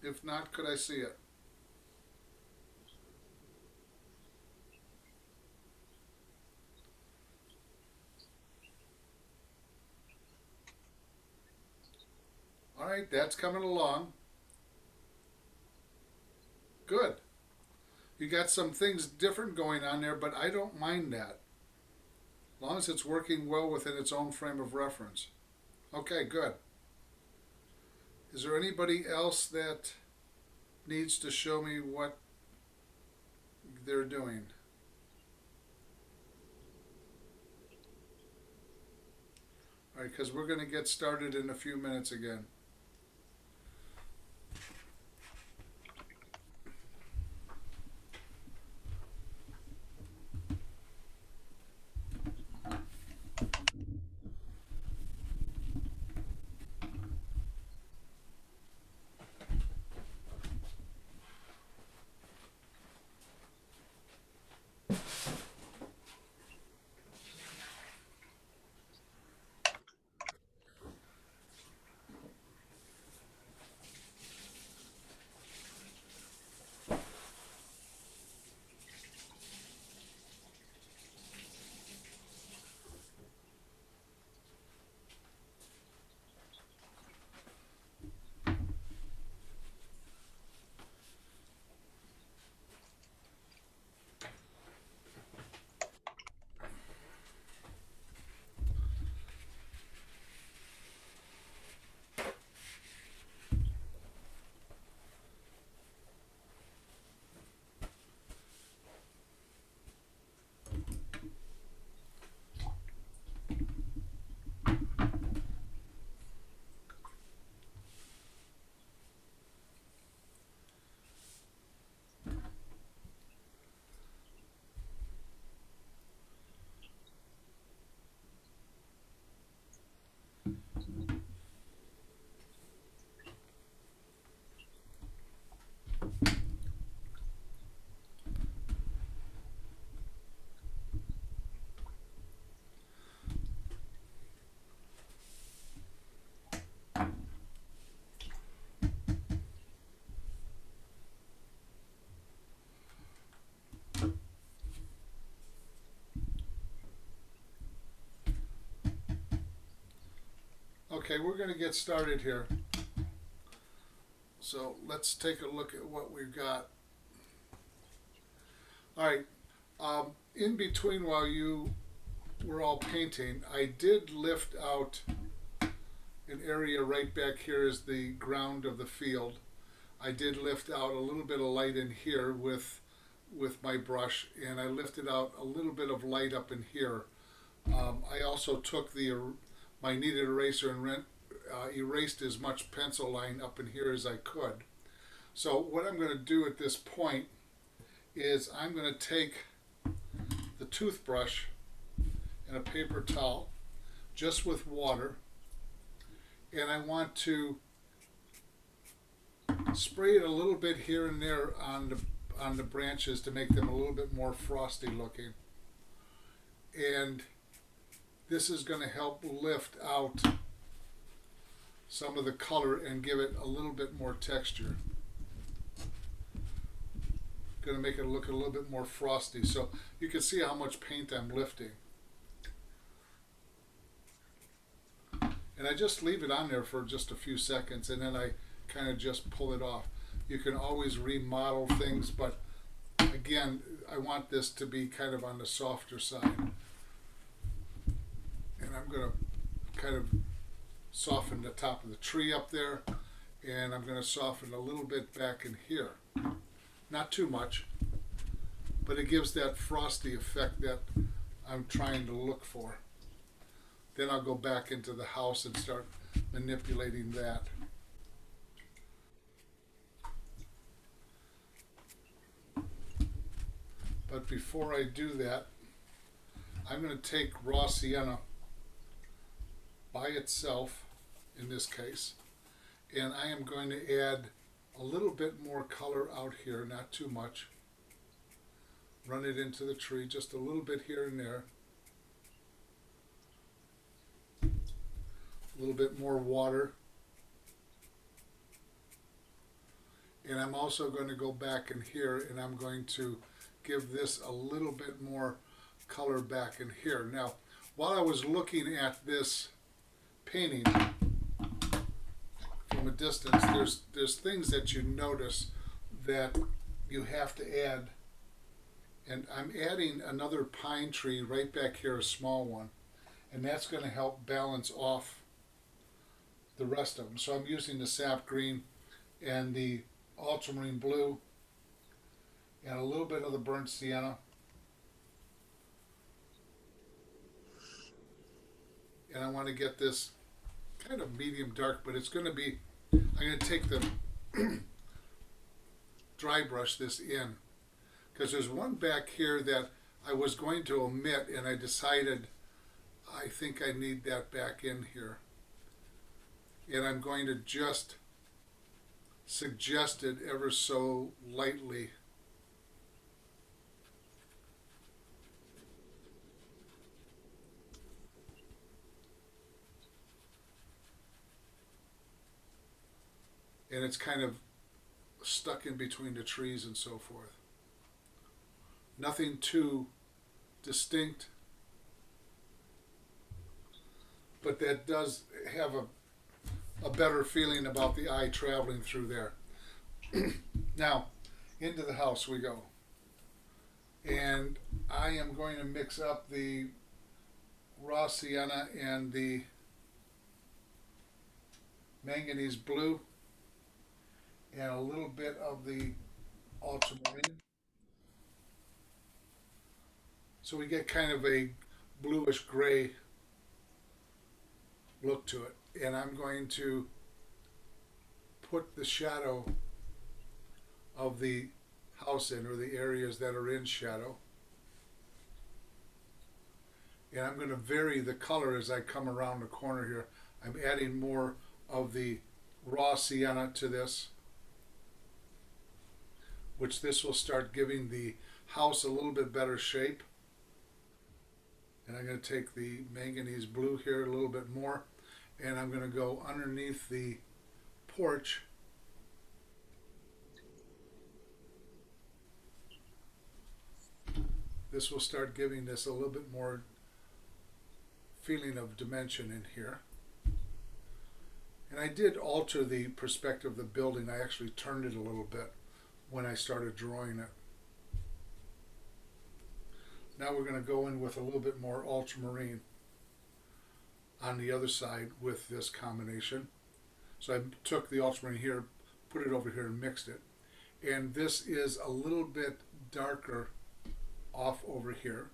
If not, could I see it? All right, that's coming along. Good. You got some things different going on there, but I don't mind that. As long as it's working well within its own frame of reference. Okay, good. Is there anybody else that needs to show me what they're doing? All right, because we're going to get started in a few minutes again. Okay, we're going to get started here. So let's take a look at what we've got. All right, in between while you were all painting, I did lift out an area right back here is the ground of the field. I did lift out a little bit of light in here with my brush, and I lifted out a little bit of light up in here. I also took my kneaded eraser and erased as much pencil line up in here as I could. So what I'm going to do at this point is I'm going to take the toothbrush and a paper towel just with water, and I want to spray it a little bit here and there on the branches to make them a little bit more frosty looking. And this is going to help lift out some of the color and give it a little bit more texture. Going to make it look a little bit more frosty, so you can see how much paint I'm lifting. And I just leave it on there for just a few seconds, and then I kind of just pull it off. You can always remodel things, but again, I want this to be kind of on the softer side. And I'm going to kind of soften the top of the tree up there, and I'm going to soften a little bit back in here. Not too much, but it gives that frosty effect that I'm trying to look for. Then I'll go back into the house and start manipulating that. But before I do that, I'm going to take raw sienna by itself, in this case, and I am going to add a little bit more color out here, not too much. Run it into the tree, just a little bit here and there. A little bit more water. And I'm also going to go back in here and I'm going to give this a little bit more color back in here. Now, while I was looking at this painting from a distance, there's things that you notice that you have to add. And I'm adding another pine tree right back here, a small one. And that's going to help balance off the rest of them. So I'm using the sap green and the ultramarine blue and a little bit of the burnt sienna. And I want to get this kind of medium dark, but it's going to be, I'm going to take the dry brush this in, because there's one back here that I was going to omit, and I decided I think I need that back in here. And I'm going to just suggest it ever so lightly. And it's kind of stuck in between the trees and so forth. Nothing too distinct, but that does have a better feeling about the eye traveling through there. Now, into the house we go. And I am going to mix up the raw sienna and the manganese blue and a little bit of the ultramarine. So we get kind of a bluish gray look to it. And I'm going to put the shadow of the house in, or the areas that are in shadow. And I'm going to vary the color as I come around the corner here. I'm adding more of the raw sienna to this, which this will start giving the house a little bit better shape. And I'm going to take the manganese blue here a little bit more, and I'm going to go underneath the porch this will start giving this a little bit more feeling of dimension in here. And I did alter the perspective of the building. I actually turned it a little bit when I started drawing it. Now we're going to go in with a little bit more ultramarine on the other side with this combination. So I took the ultramarine here, put it over here and mixed it. And this is a little bit darker off over here.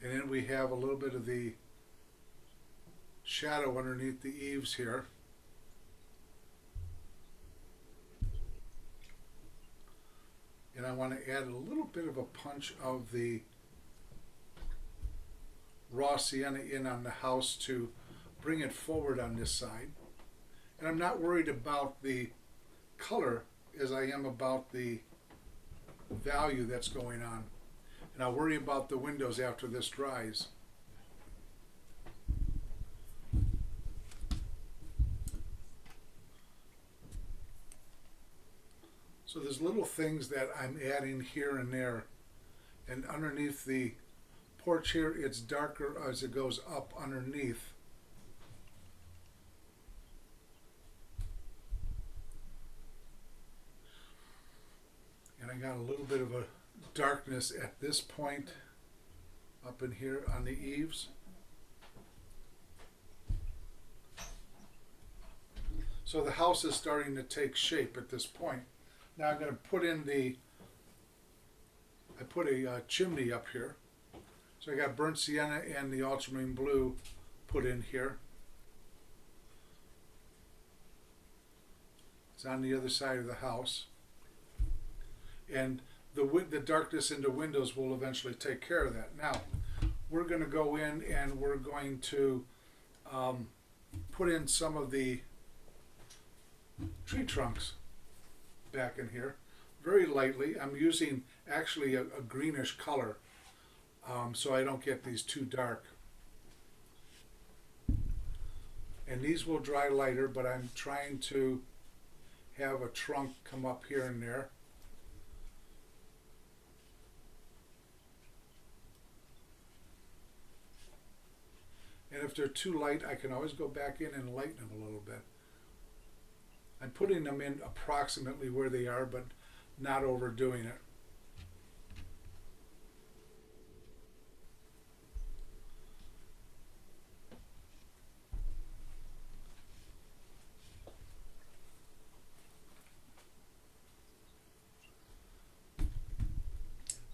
And then we have a little bit of the shadow underneath the eaves here. And I want to add a little bit of a punch of the raw sienna in on the house to bring it forward on this side. And I'm not worried about the color as I am about the value that's going on. And I'll worry about the windows after this dries. So there's little things that I'm adding here and there. And underneath the porch here, it's darker as it goes up underneath. And I got a little bit of a darkness at this point up in here on the eaves. So the house is starting to take shape at this point. Now I'm going to put in I put a chimney up here. So I got burnt sienna and the ultramarine blue put in here. It's on the other side of the house. And the darkness in the windows will eventually take care of that. Now, we're going to go in and we're going to put in some of the tree trunks back in here very lightly. I'm using actually a greenish color so I don't get these too dark. And these will dry lighter, but I'm trying to have a trunk come up here and there. And if they're too light, I can always go back in and lighten them a little bit. I'm putting them in approximately where they are, but not overdoing it.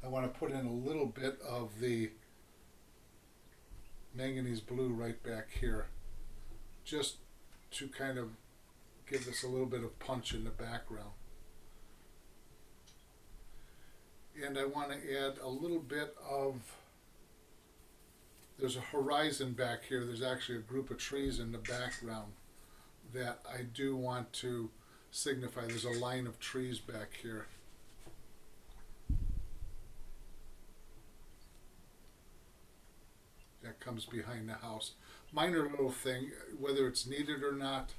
I want to put in a little bit of the manganese blue right back here, just to kind of give this a little bit of punch in the background. And I want to add a little bit of, there's a horizon back here, there's actually a group of trees in the background that I do want to signify. There's a line of trees back here. That comes behind the house. Minor little thing, whether it's needed or not,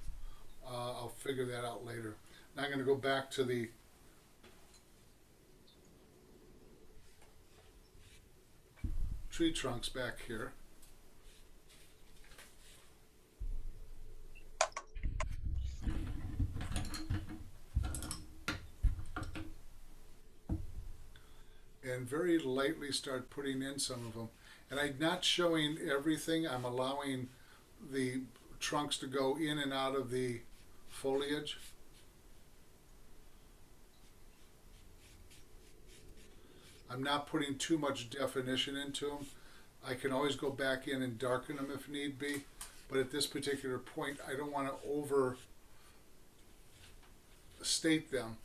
I'll figure that out later. Now I'm going to go back to the tree trunks back here. And very lightly start putting in some of them. And I'm not showing everything. I'm allowing the trunks to go in and out of the foliage. I'm not putting too much definition into them. I can always go back in and darken them if need be, but at this particular point I don't want to overstate them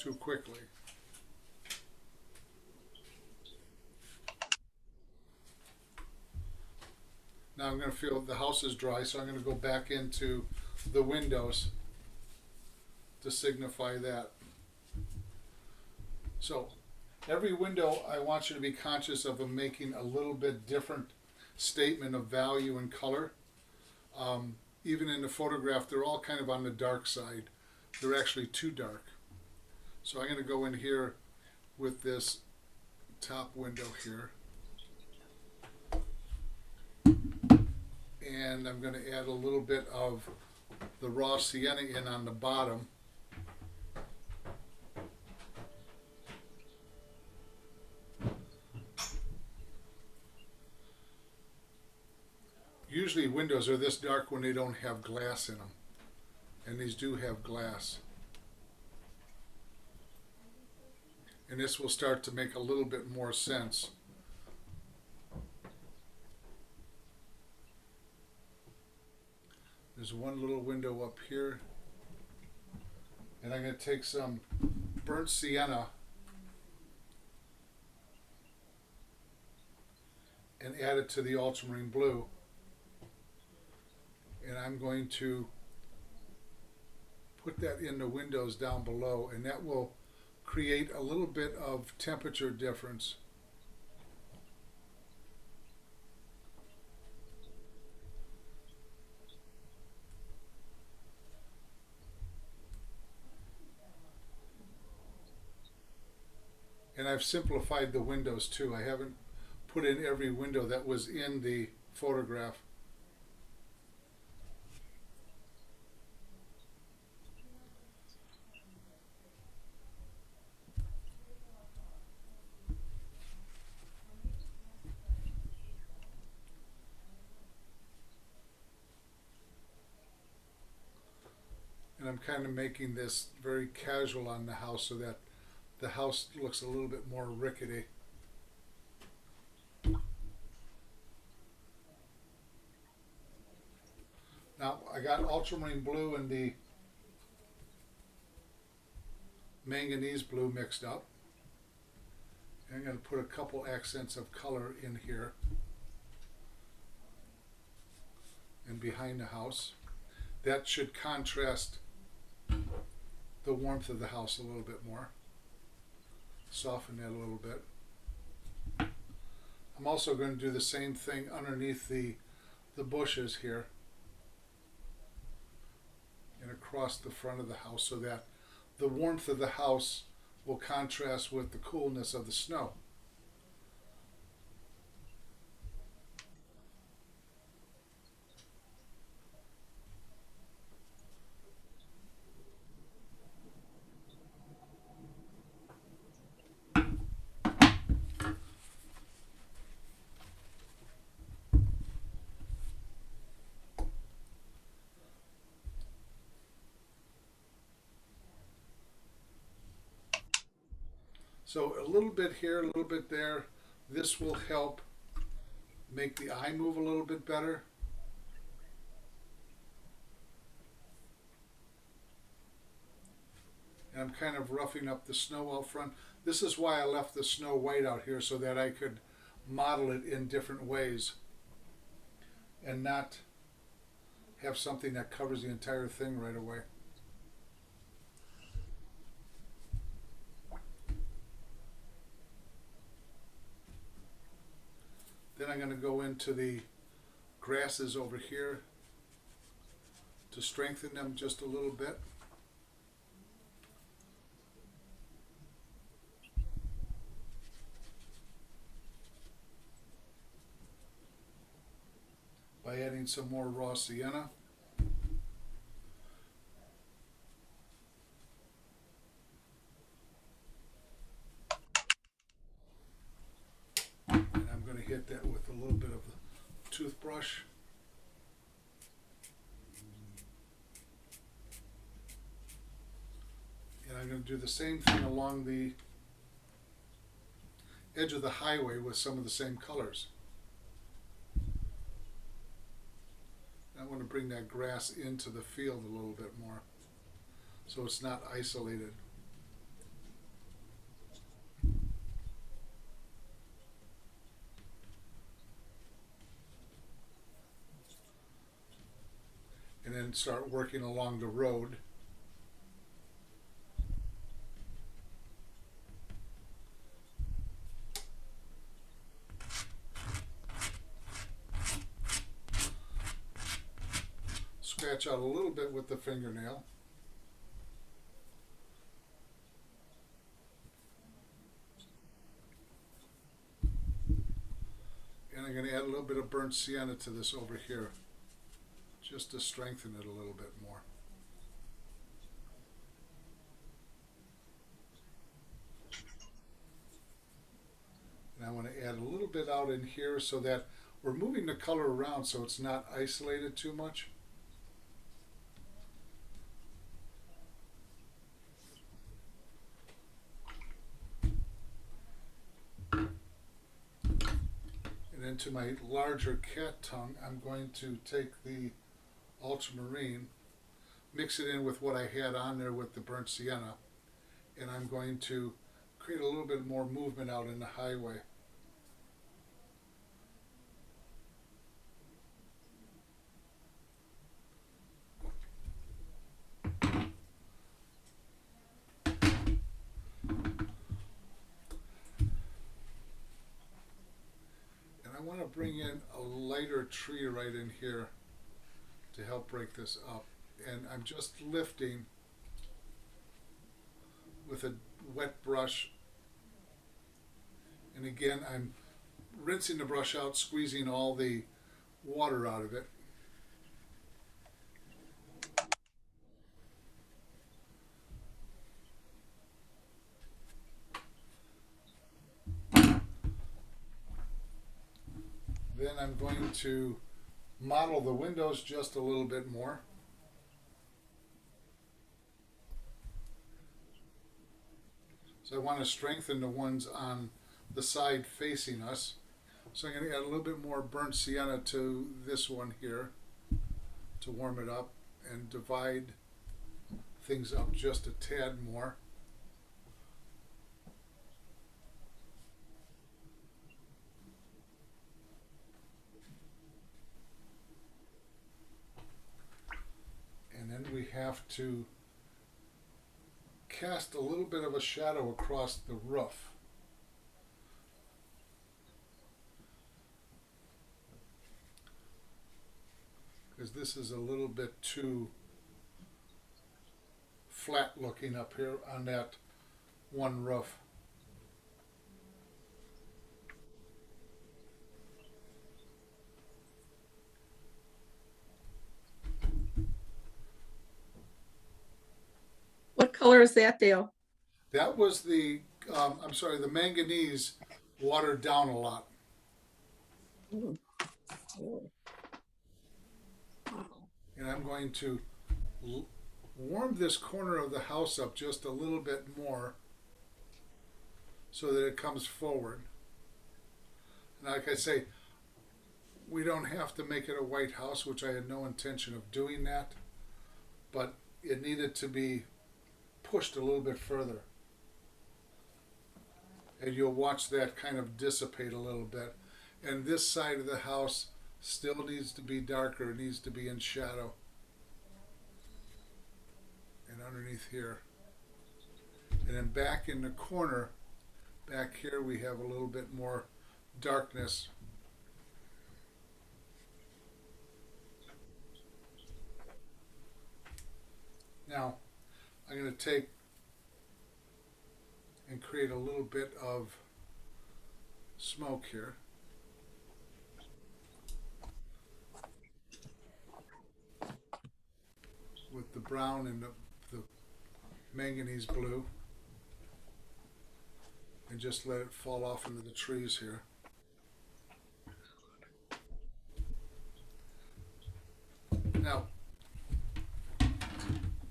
too quickly. Now I'm going to feel the house is dry, so I'm going to go back into the windows to signify that. So every window I want you to be conscious of them making a little bit different statement of value and color. Even in the photograph, they're all kind of on the dark side. They're actually too dark. So I'm going to go in here with this top window here. And I'm going to add a little bit of the raw sienna in on the bottom. Usually windows are this dark when they don't have glass in them. And these do have glass. And this will start to make a little bit more sense. There's one little window up here. And I'm going to take some burnt sienna and add it to the ultramarine blue. And I'm going to put that in the windows down below, and that will create a little bit of temperature difference. And I've simplified the windows too. I haven't put in every window that was in the photograph. And I'm kind of making this very casual on the house so that the house looks a little bit more rickety. Now I got ultramarine blue and the manganese blue mixed up. And I'm going to put a couple accents of color in here and behind the house. That should contrast the warmth of the house a little bit more. Soften that a little bit. I'm also going to do the same thing underneath the bushes here and across the front of the house so that the warmth of the house will contrast with the coolness of the snow. So a little bit here, a little bit there. This will help make the eye move a little bit better. And I'm kind of roughing up the snow out front. This is why I left the snow white out here, so that I could model it in different ways and not have something that covers the entire thing right away. Then I'm going to go into the grasses over here to strengthen them just a little bit. By adding some more raw sienna. And I'm going to hit that with a little bit of the toothbrush. And I'm going to do the same thing along the edge of the highway with some of the same colors. I want to bring that grass into the field a little bit more so it's not isolated. And then start working along the road. Scratch out a little bit with the fingernail. to add a little bit of burnt sienna to this over here, just to strengthen it a little bit more. And I want to add a little bit out in here so that we're moving the color around so it's not isolated too much. And then to my larger cat tongue, I'm going to take the ultramarine, mix it in with what I had on there with the burnt sienna, and I'm going to create a little bit more movement out in the highway. I want to bring in a lighter tree right in here to help break this up. And I'm just lifting with a wet brush. And again, I'm rinsing the brush out, squeezing all the water out of it. Then I'm going to model the windows just a little bit more. So I want to strengthen the ones on the side facing us. So I'm going to add a little bit more burnt sienna to this one here to warm it up and divide things up just a tad more. And then we have to cast a little bit of a shadow across the roof. Because this is a little bit too flat looking up here on that one roof. What color is that, Dale? That was the, I'm sorry, the manganese watered down a lot. Oh. Oh. Wow. And I'm going to warm this corner of the house up just a little bit more so that it comes forward. And like I say, we don't have to make it a white house, which I had no intention of doing that, but it needed to be pushed a little bit further. And you'll watch that kind of dissipate a little bit. And this side of the house still needs to be darker, it needs to be in shadow. And underneath here. And then back in the corner, back here we have a little bit more darkness. Now, I'm going to take and create a little bit of smoke here. With the brown and the manganese blue. And just let it fall off into the trees here. Now,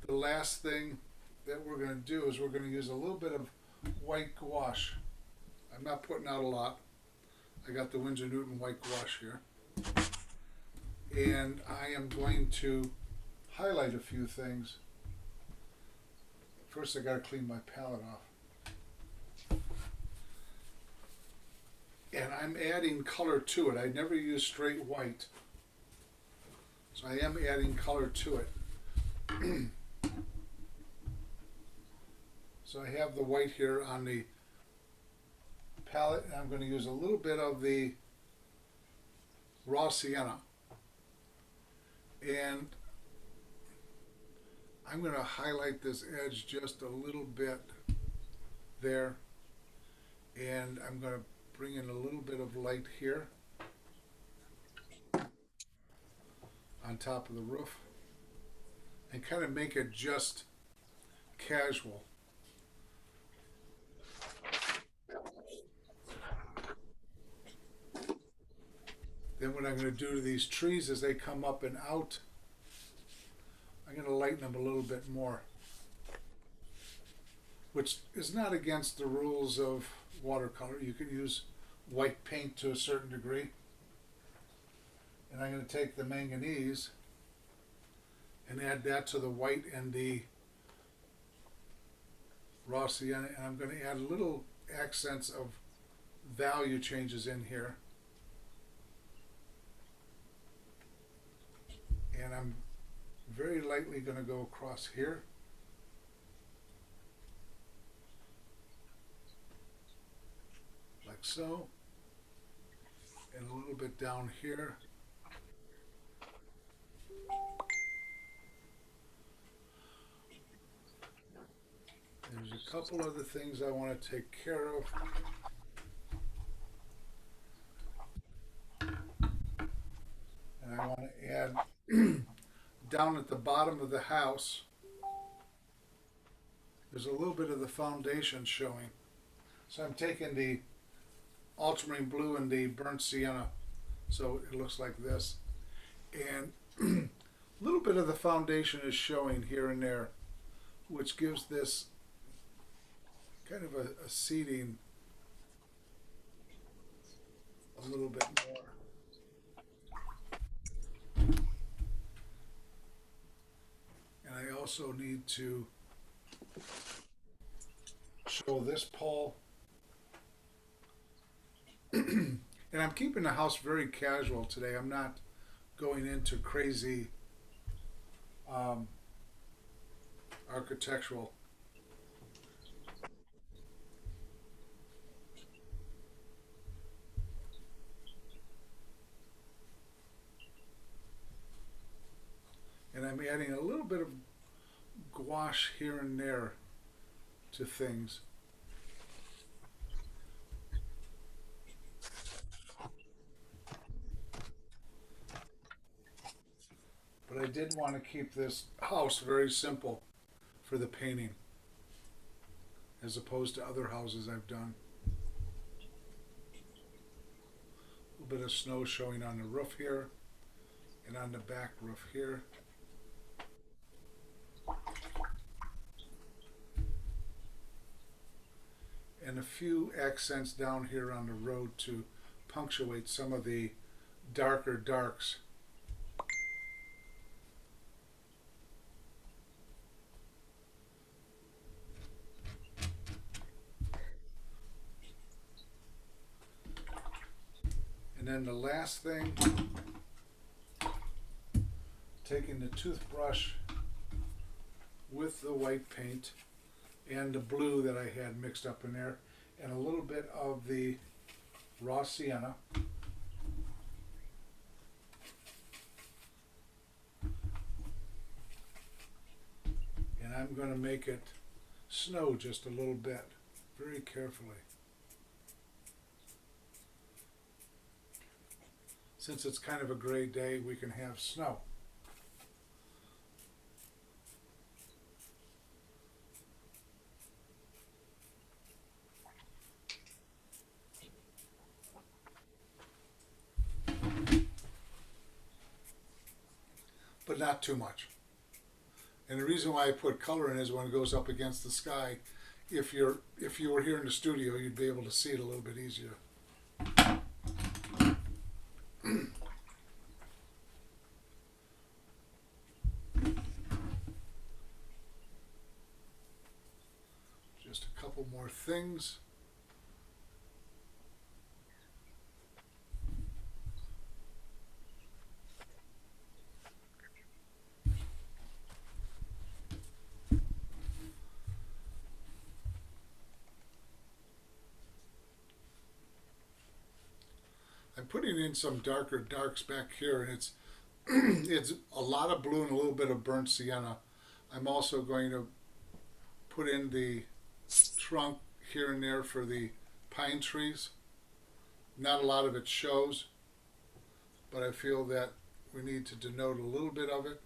the last thing that we're going to do is we're going to use a little bit of white gouache. I'm not putting out a lot. I got the Winsor Newton white gouache here. And I am going to highlight a few things. First I got to clean my palette off. And I'm adding color to it. I never use straight white. So I am adding color to it. So I have the white here on the palette, and I'm going to use a little bit of the raw sienna. And I'm going to highlight this edge just a little bit there. And I'm going to bring in a little bit of light here. on top of the roof and kind of make it just casual. Then what I'm going to do to these trees as they come up and out, I'm going to lighten them a little bit more, which is not against the rules of watercolor. You can use white paint to a certain degree. And I'm going to take the manganese and add that to the white and the raw sienna, and I'm going to add little accents of value changes in here. And I'm very lightly going to go across here. Like so. And a little bit down here. There's a couple other things I want to take care of. And I want to add down at the bottom of the house, there's a little bit of the foundation showing. So I'm taking the ultramarine blue and the burnt sienna, so it looks like this. And a little bit of the foundation is showing here and there, which gives this kind of a seating a little bit more. And I also need to show this pole. And I'm keeping the house very casual today. I'm not going into crazy architectural. And I'm adding a little bit of gouache here and there to things. But I did want to keep this house very simple for the painting, as opposed to other houses I've done. A little bit of snow showing on the roof here and on the back roof here. And a few accents down here on the road to punctuate some of the darker darks. And then the last thing, taking the toothbrush with the white paint and the blue that I had mixed up in there, and a little bit of the raw sienna. And I'm going to make it snow just a little bit, very carefully. Since it's kind of a gray day, we can have snow. But not too much. And the reason why I put color in is when it goes up against the sky, if you were here in the studio, you'd be able to see it a little bit easier. Just a couple more things. I'm putting in some darker darks back here, and it's it's a lot of blue and a little bit of burnt sienna. I'm also going to put in the trunk here and there for the pine trees. Not a lot of it shows, but I feel that we need to denote a little bit of it,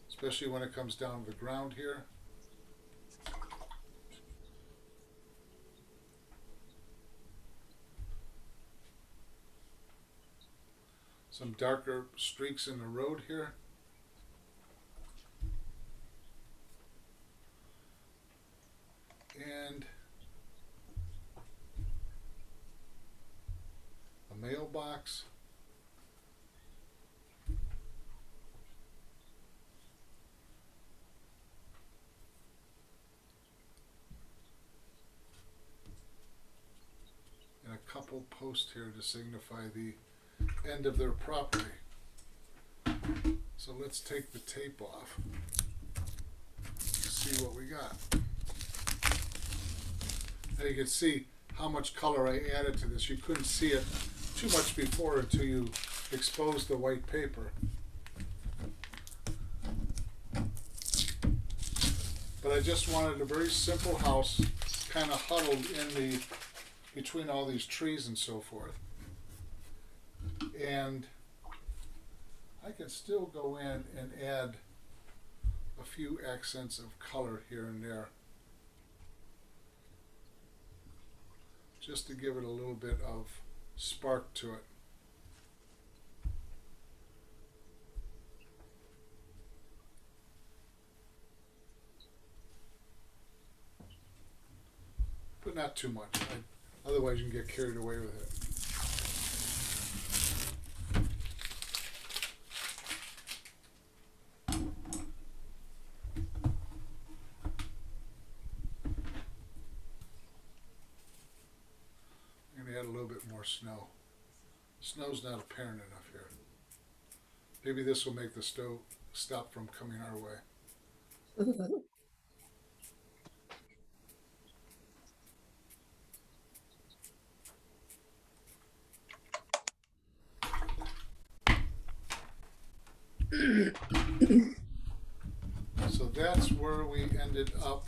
especially when it comes down to the ground here. Some darker streaks in the road here. And a mailbox. And a couple posts here to signify the end of their property. So let's take the tape off. See what we got. Now you can see how much color I added to this. You couldn't see it too much before until you exposed the white paper. But I just wanted a very simple house, kind of huddled in the between all these trees and so forth. And I can still go in and add a few accents of color here and there, just to give it a little bit of spark to it. But not too much. Otherwise you can get carried away with it. Add a little bit more snow. Snow's not apparent enough here. Maybe this will make the snow stop from coming our way. So that's where we ended up.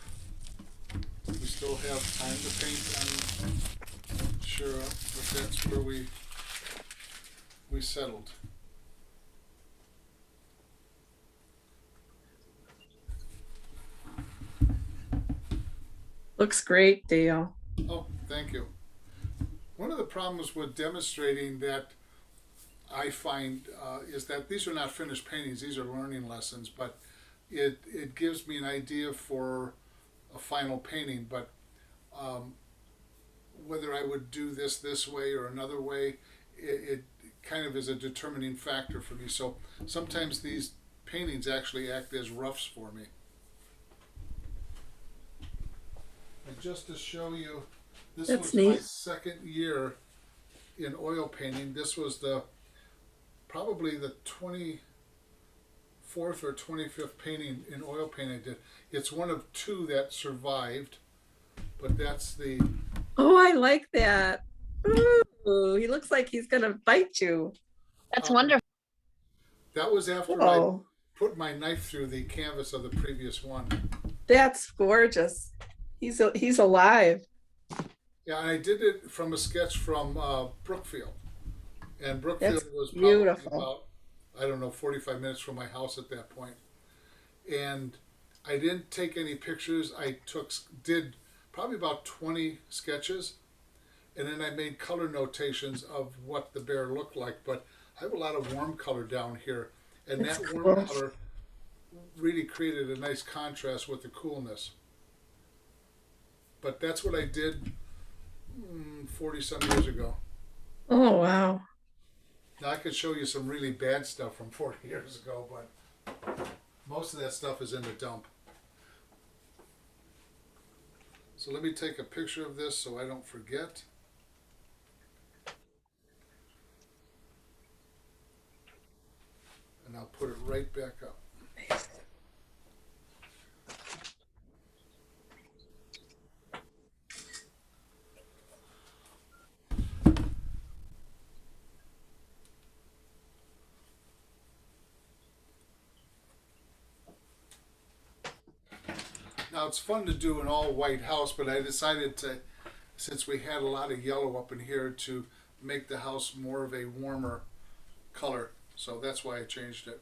We still have time to paint and sure, but that's where we settled. Looks great, Dale. Oh, thank you. One of the problems with demonstrating that I find is that these are not finished paintings, these are learning lessons, but it gives me an idea for a final painting, but whether I would do this way or another way, it kind of is a determining factor for me. So sometimes these paintings actually act as roughs for me. And just to show you, this That's was my neat. second year in oil painting. This was probably the 24th or 25th painting in oil paint I did. It's one of two that survived, but that's the Oh, I like that. Ooh, he looks like he's gonna bite you. That's wonderful. that was after Oh, I put my knife through the canvas of the previous one. that's gorgeous. He's alive. Yeah, and I did it from a sketch from Brookfield. And Brookfield That's was probably beautiful. about, I don't know, 45 minutes from my house at that point. And I didn't take any pictures. I did probably about 20 sketches. And then I made color notations of what the bear looked like. But I have a lot of warm color down here. And That's that warm cool. color really created a nice contrast with the coolness. But that's what I did 40 some years ago. Oh, wow. Now I could show you some really bad stuff from 40 years ago, but most of that stuff is in the dump. So let me take a picture of this so I don't forget. And I'll put it right back up. Now it's fun to do an all white house, but I decided to, since we had a lot of yellow up in here, to make the house more of a warmer color. So that's why I changed it.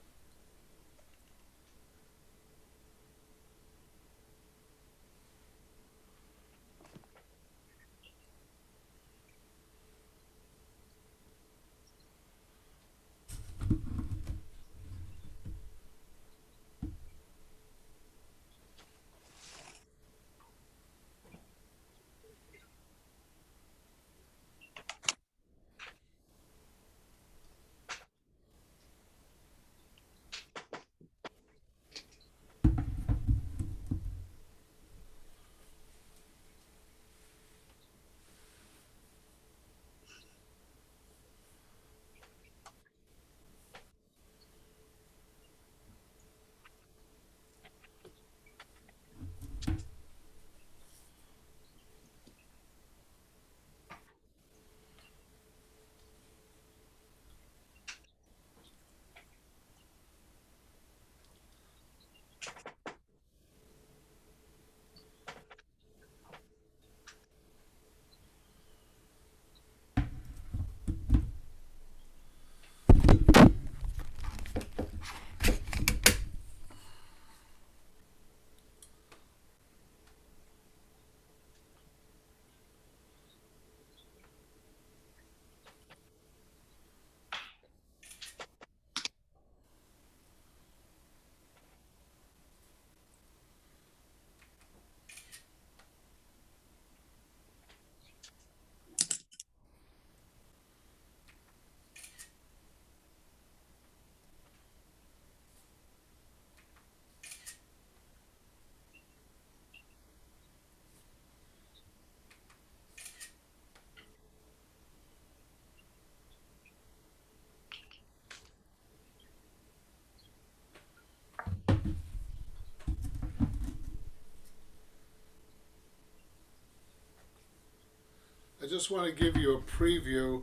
I just want to give you a preview,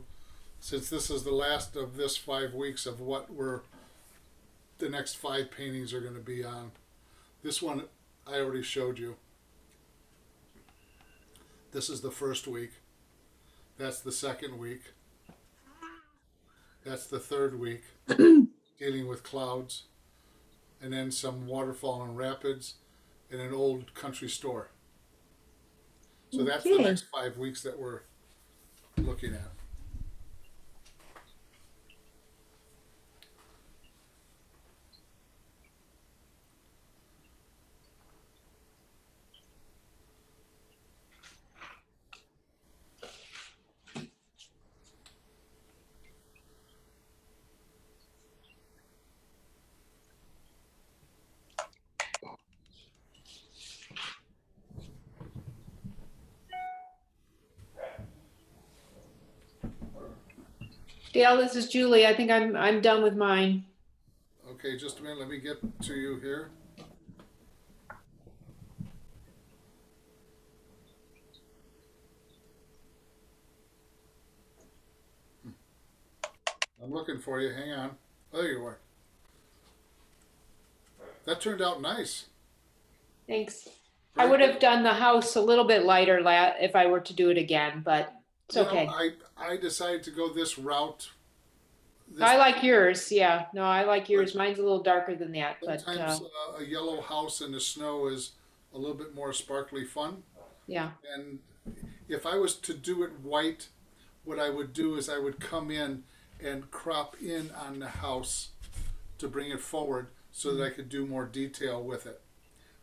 since this is the last of this 5 weeks, of what the next 5 paintings are going to be on. This one I already showed you. This is the first week. That's the second week. That's the third week, dealing with clouds, and then some waterfall and rapids, and an old country store. So that's the Okay. next 5 weeks that we're looking at. Dale, this is Julie. I think I'm done with mine. Okay, just a minute. Let me get to you here. I'm looking for you. Hang on. Oh, there you are. That turned out nice. Thanks. I would have done the house a little bit lighter if I were to do it again, but it's You know, okay. I decided to go this route. I like yours. Yeah, no, I like yours. Mine's a little darker than that, but Sometimes a yellow house in the snow is a little bit more sparkly fun. yeah. And if I was to do it white, what I would do is I would come in and crop in on the house to bring it forward so that I could do more detail with it.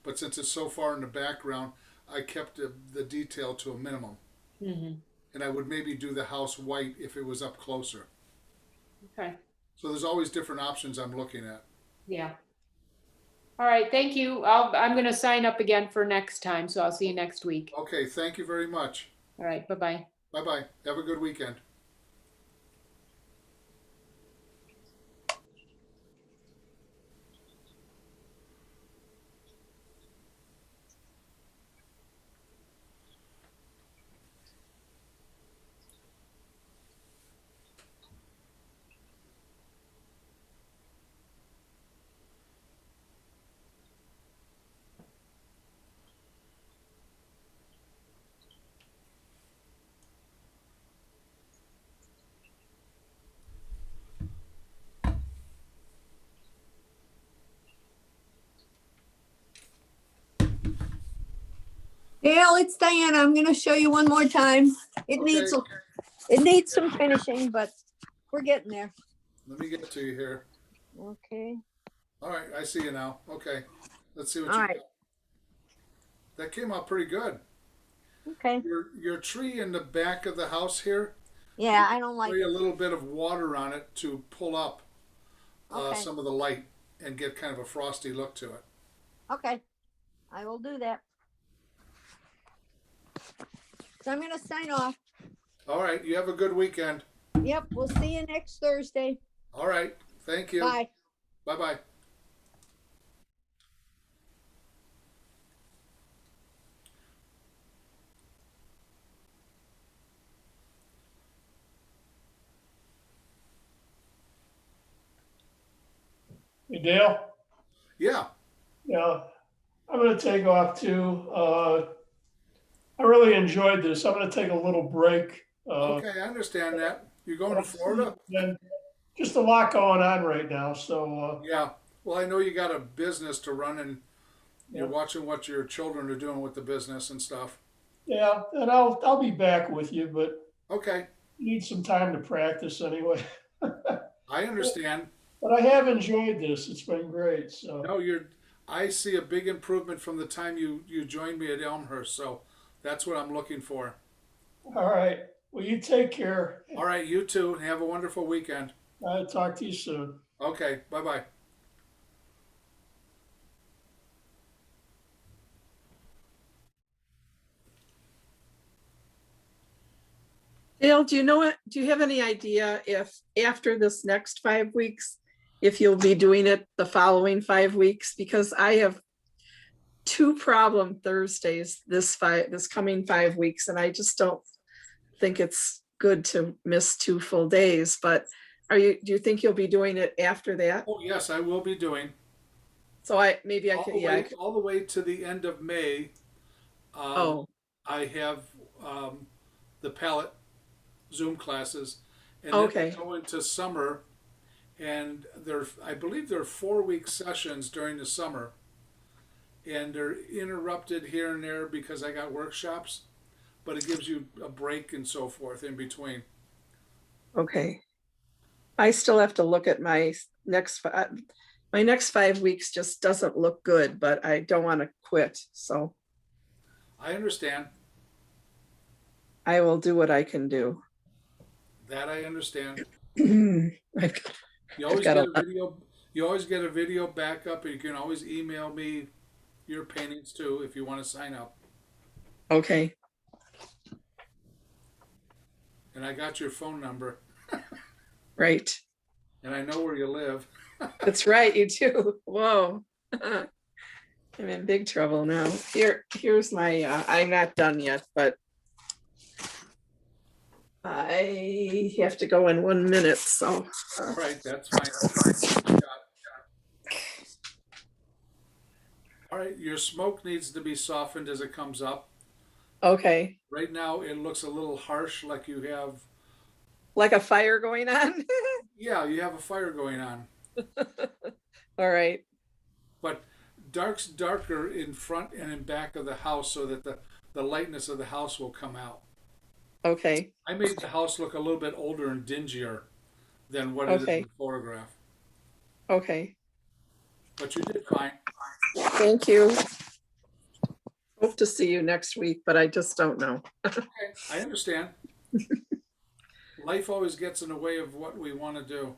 But since it's so far in the background, I kept the detail to a minimum. Mm-hmm. And I would maybe do the house white if it was up closer. Okay. So there's always different options I'm looking at. Yeah. All right. Thank you. I'm going to sign up again for next time, so I'll see you next week. Okay, thank you very much. All right. Bye-bye. Bye-bye. Have a good weekend. Dale, it's Diana. I'm gonna show you one more time. It needs, Okay. it needs some finishing, but we're getting there. Let me get to you here. Okay, All right, I see you now. Okay, let's see what all you right, got. That came out pretty good. okay. Your tree in the back of the house here, Yeah, I don't like spray a it. little bit of water on it to pull up Okay. some of the light and get kind of a frosty look to it. Okay, I will do that. So I'm gonna sign off. All right, you have a good weekend. Yep, we'll see you next Thursday. All right, thank you. Bye. Bye-bye. Hey, Dale? Yeah, Yeah, I'm gonna take off too. I really enjoyed this. I'm gonna take a little break. okay, I understand that. You going to Florida? And just a lot going on right now, so, Yeah. Well, I know you got a business to run and you're Yeah. watching what your children are doing with the business and stuff. yeah, and I'll be back with you, but Okay, need some time to practice anyway. I understand. But I have enjoyed this. It's been great, so. No, I see a big improvement from the time you joined me at Elmhurst, so that's what I'm looking for. All right, well, you take care. All right, you too, and have a wonderful weekend. I'll talk to you soon. Okay, bye-bye. Dale, do you know what, do you have any idea if after this next 5 weeks, if you'll be doing it the following 5 weeks? Because I have 2 problem Thursdays this coming 5 weeks, and I just don't think it's good to miss 2 full days. But do you think you'll be doing it after that? Oh, yes, I will be doing. So I could, All the way to the end of May. oh, I have the Palette Zoom classes, and Okay. then we go into summer, and I believe there are 4-week sessions during the summer, and they're interrupted here and there because I got workshops, but it gives you a break and so forth in between. okay. I still have to look at my next 5 weeks just doesn't look good, but I don't want to quit. So I understand. I will do what I can do. That I understand. I've You always got get a a video. You always get a video backup, and you can always email me your paintings too if you want to sign up. Okay, And I got your phone number, right. and I know where you live. That's right, you do. Whoa. I'm in big trouble now. Here's my, I'm not done yet, but I have to go in 1 minute, so. All right, that's fine. All right, your smoke needs to be softened as it comes up. Okay, Right now, it looks a little harsh, like you have, like a fire going on? yeah, you have a fire going on. All right, But darker in front and in back of the house so that the lightness of the house will come out. okay, I made the house look a little bit older and dingier than what it is Okay. in the photograph. okay. But you did fine. Thank you. Hope to see you next week, but I just don't know. Okay, I understand. Life always gets in the way of what we want to do.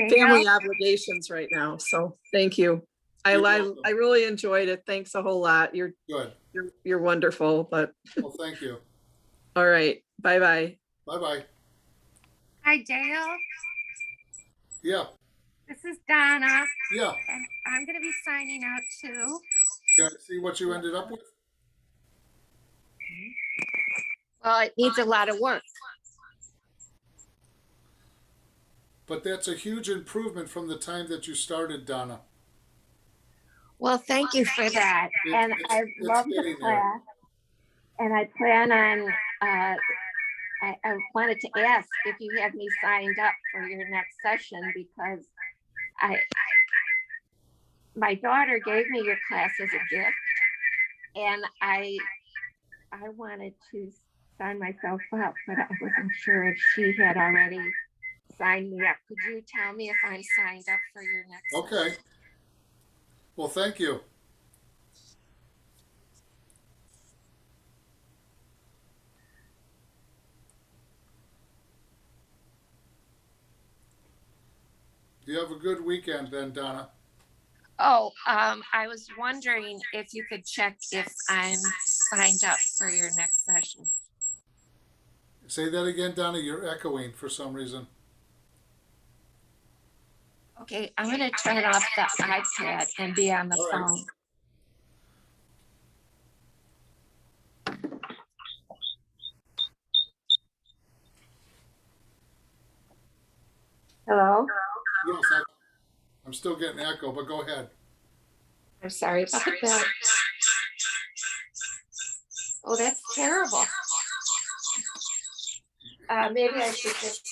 Family obligations right now, so thank you. I You're welcome. I really enjoyed it. Thanks a whole lot. Good. You're wonderful, but Well, thank you. all right. Bye-bye. Bye-bye. Hi, Dale. Yeah, This is Donna, yeah. and I'm going to be signing out too. Can I see what you ended up with? Well, it needs a lot of work. But that's a huge improvement from the time that you started, Donna. Well, thank you for that. And I love the getting there. class. And I plan on, I wanted to ask if you have me signed up for your next session because my daughter gave me your class as a gift, and I wanted to sign myself up, but I wasn't sure if she had already signed me up. Could you tell me if I'm signed up for your next Okay. session? Well, thank you. You have a good weekend then, Donna. Oh, I was wondering if you could check if I'm signed up for your next session. Say that again, Donna. You're echoing for some reason. Okay, I'm gonna turn off the iPad and be on the All right. phone. Hello? Yes, I'm still getting echo, but go ahead. I'm sorry about that. Oh, that's terrible. Maybe I should just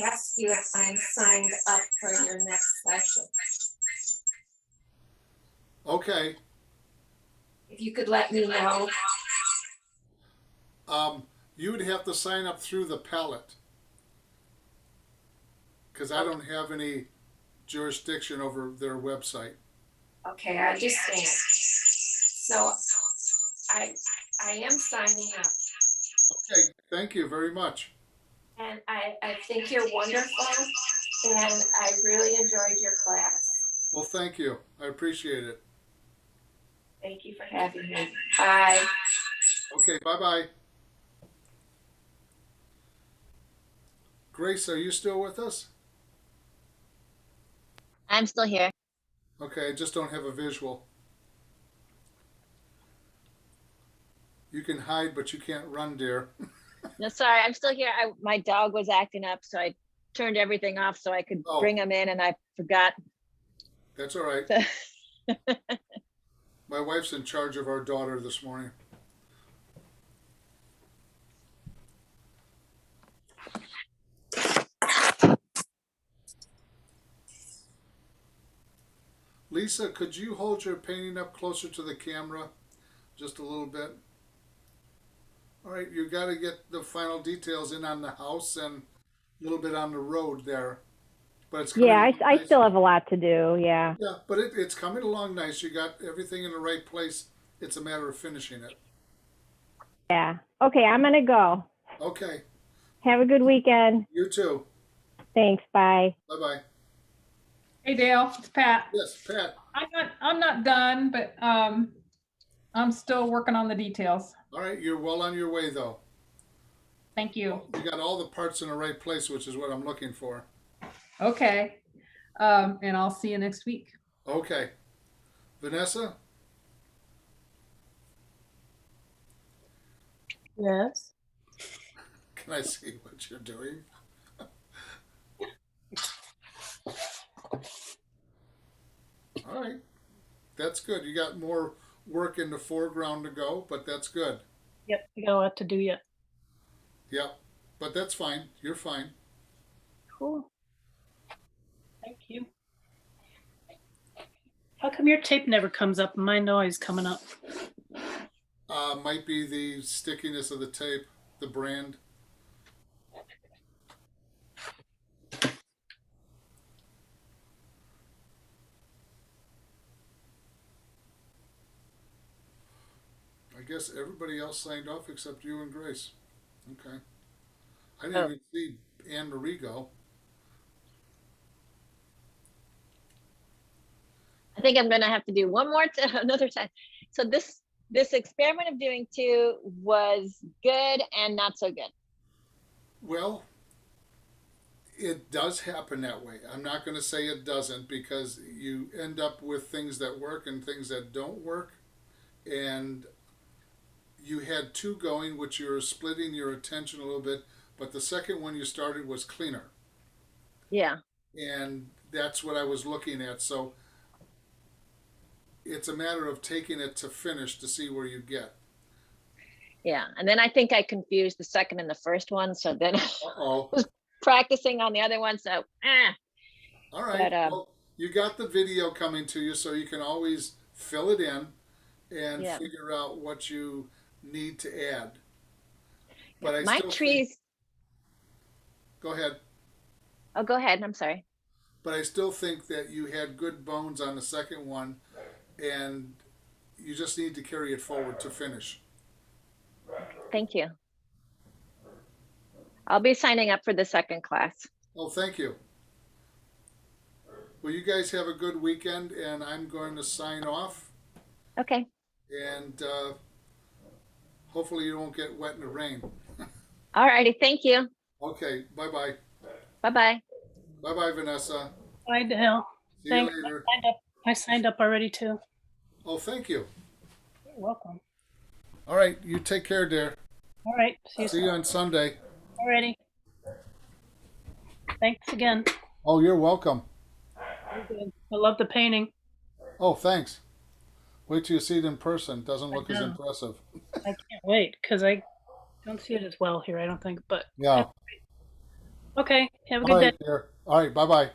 ask you if I'm signed up for your next session. Okay. If you could let me know. You would have to sign up through the palette because I don't have any jurisdiction over their website. Okay, I understand. So I am signing up. Okay, thank you very much. And I think you're wonderful, and I really enjoyed your class. Well, thank you. I appreciate it. Thank you for having me. Bye. Okay, bye-bye. Grace, are you still with us? I'm still here. Okay, I just don't have a visual. You can hide, but you can't run, dear. No, sorry, I'm still here. My dog was acting up, so I turned everything off so I could bring him in, and I forgot. That's all right. My wife's in charge of our daughter this morning. Lisa, could you hold your painting up closer to the camera just a little bit? All right, you got to get the final details in on the house and a little bit on the road there. But it's coming Yeah, I nice. still have a lot to do. Yeah. Yeah, but it's coming along nice. You got everything in the right place. It's a matter of finishing it. Yeah. Okay, I'm going to go. Okay. Have a good weekend. You too. Thanks. Bye. Bye-bye. Hey Dale, it's Pat. Yes, Pat. I'm not done, but I'm still working on the details. All right, you're well on your way though. Thank you. You got all the parts in the right place, which is what I'm looking for. Okay. And I'll see you next week. Okay. Vanessa? Yes. Can I see what you're doing? All right. That's good. You got more work in the foreground to go, but that's good. Yep. I got a lot to do yet. Yep. But that's fine. You're fine. Cool. Thank you. How come your tape never comes up and mine always coming up? Might be the stickiness of the tape, the brand. I guess everybody else signed off except you and Grace. Okay. I didn't even see Anne Marie go. I think I'm going to have to do one more another time. So this experiment of doing two was good and not so good. Well, it does happen that way. I'm not going to say it doesn't because you end up with things that work and things that don't work. And you had two going, which you're splitting your attention a little bit, but the second one you started was cleaner. Yeah. And that's what I was looking at. So it's a matter of taking it to finish to see where you get. Yeah. And then I think I confused the second and the first one. So then I Uh-oh. was practicing on the other one. So, All right. But, well, you got the video coming to you, so you can always fill it in and Yeah. figure out what you need to add. But I My still trees, think, go ahead. oh, go ahead. I'm sorry. But I still think that you had good bones on the second one, and you just need to carry it forward to finish. Thank you. I'll be signing up for the second class. Oh, thank you. Well, you guys have a good weekend, and I'm going to sign off. Okay. And hopefully you won't get wet in the rain. All righty. Thank you. Okay, bye-bye. Bye-bye. Bye-bye, Vanessa. Bye, Dale. See Thanks. you later. I signed up already too. Oh, thank you. You're welcome. All right, you take care, dear. All right. See you See you on Sunday. Alrighty. Thanks again. Oh, you're welcome. You're good. I love the painting. Oh, thanks. Wait till you see it in person. Doesn't look as know. impressive. I can't wait because I don't see it as well here, I don't think. But Yeah. okay. Have a All good day. right, dear. All right, bye-bye.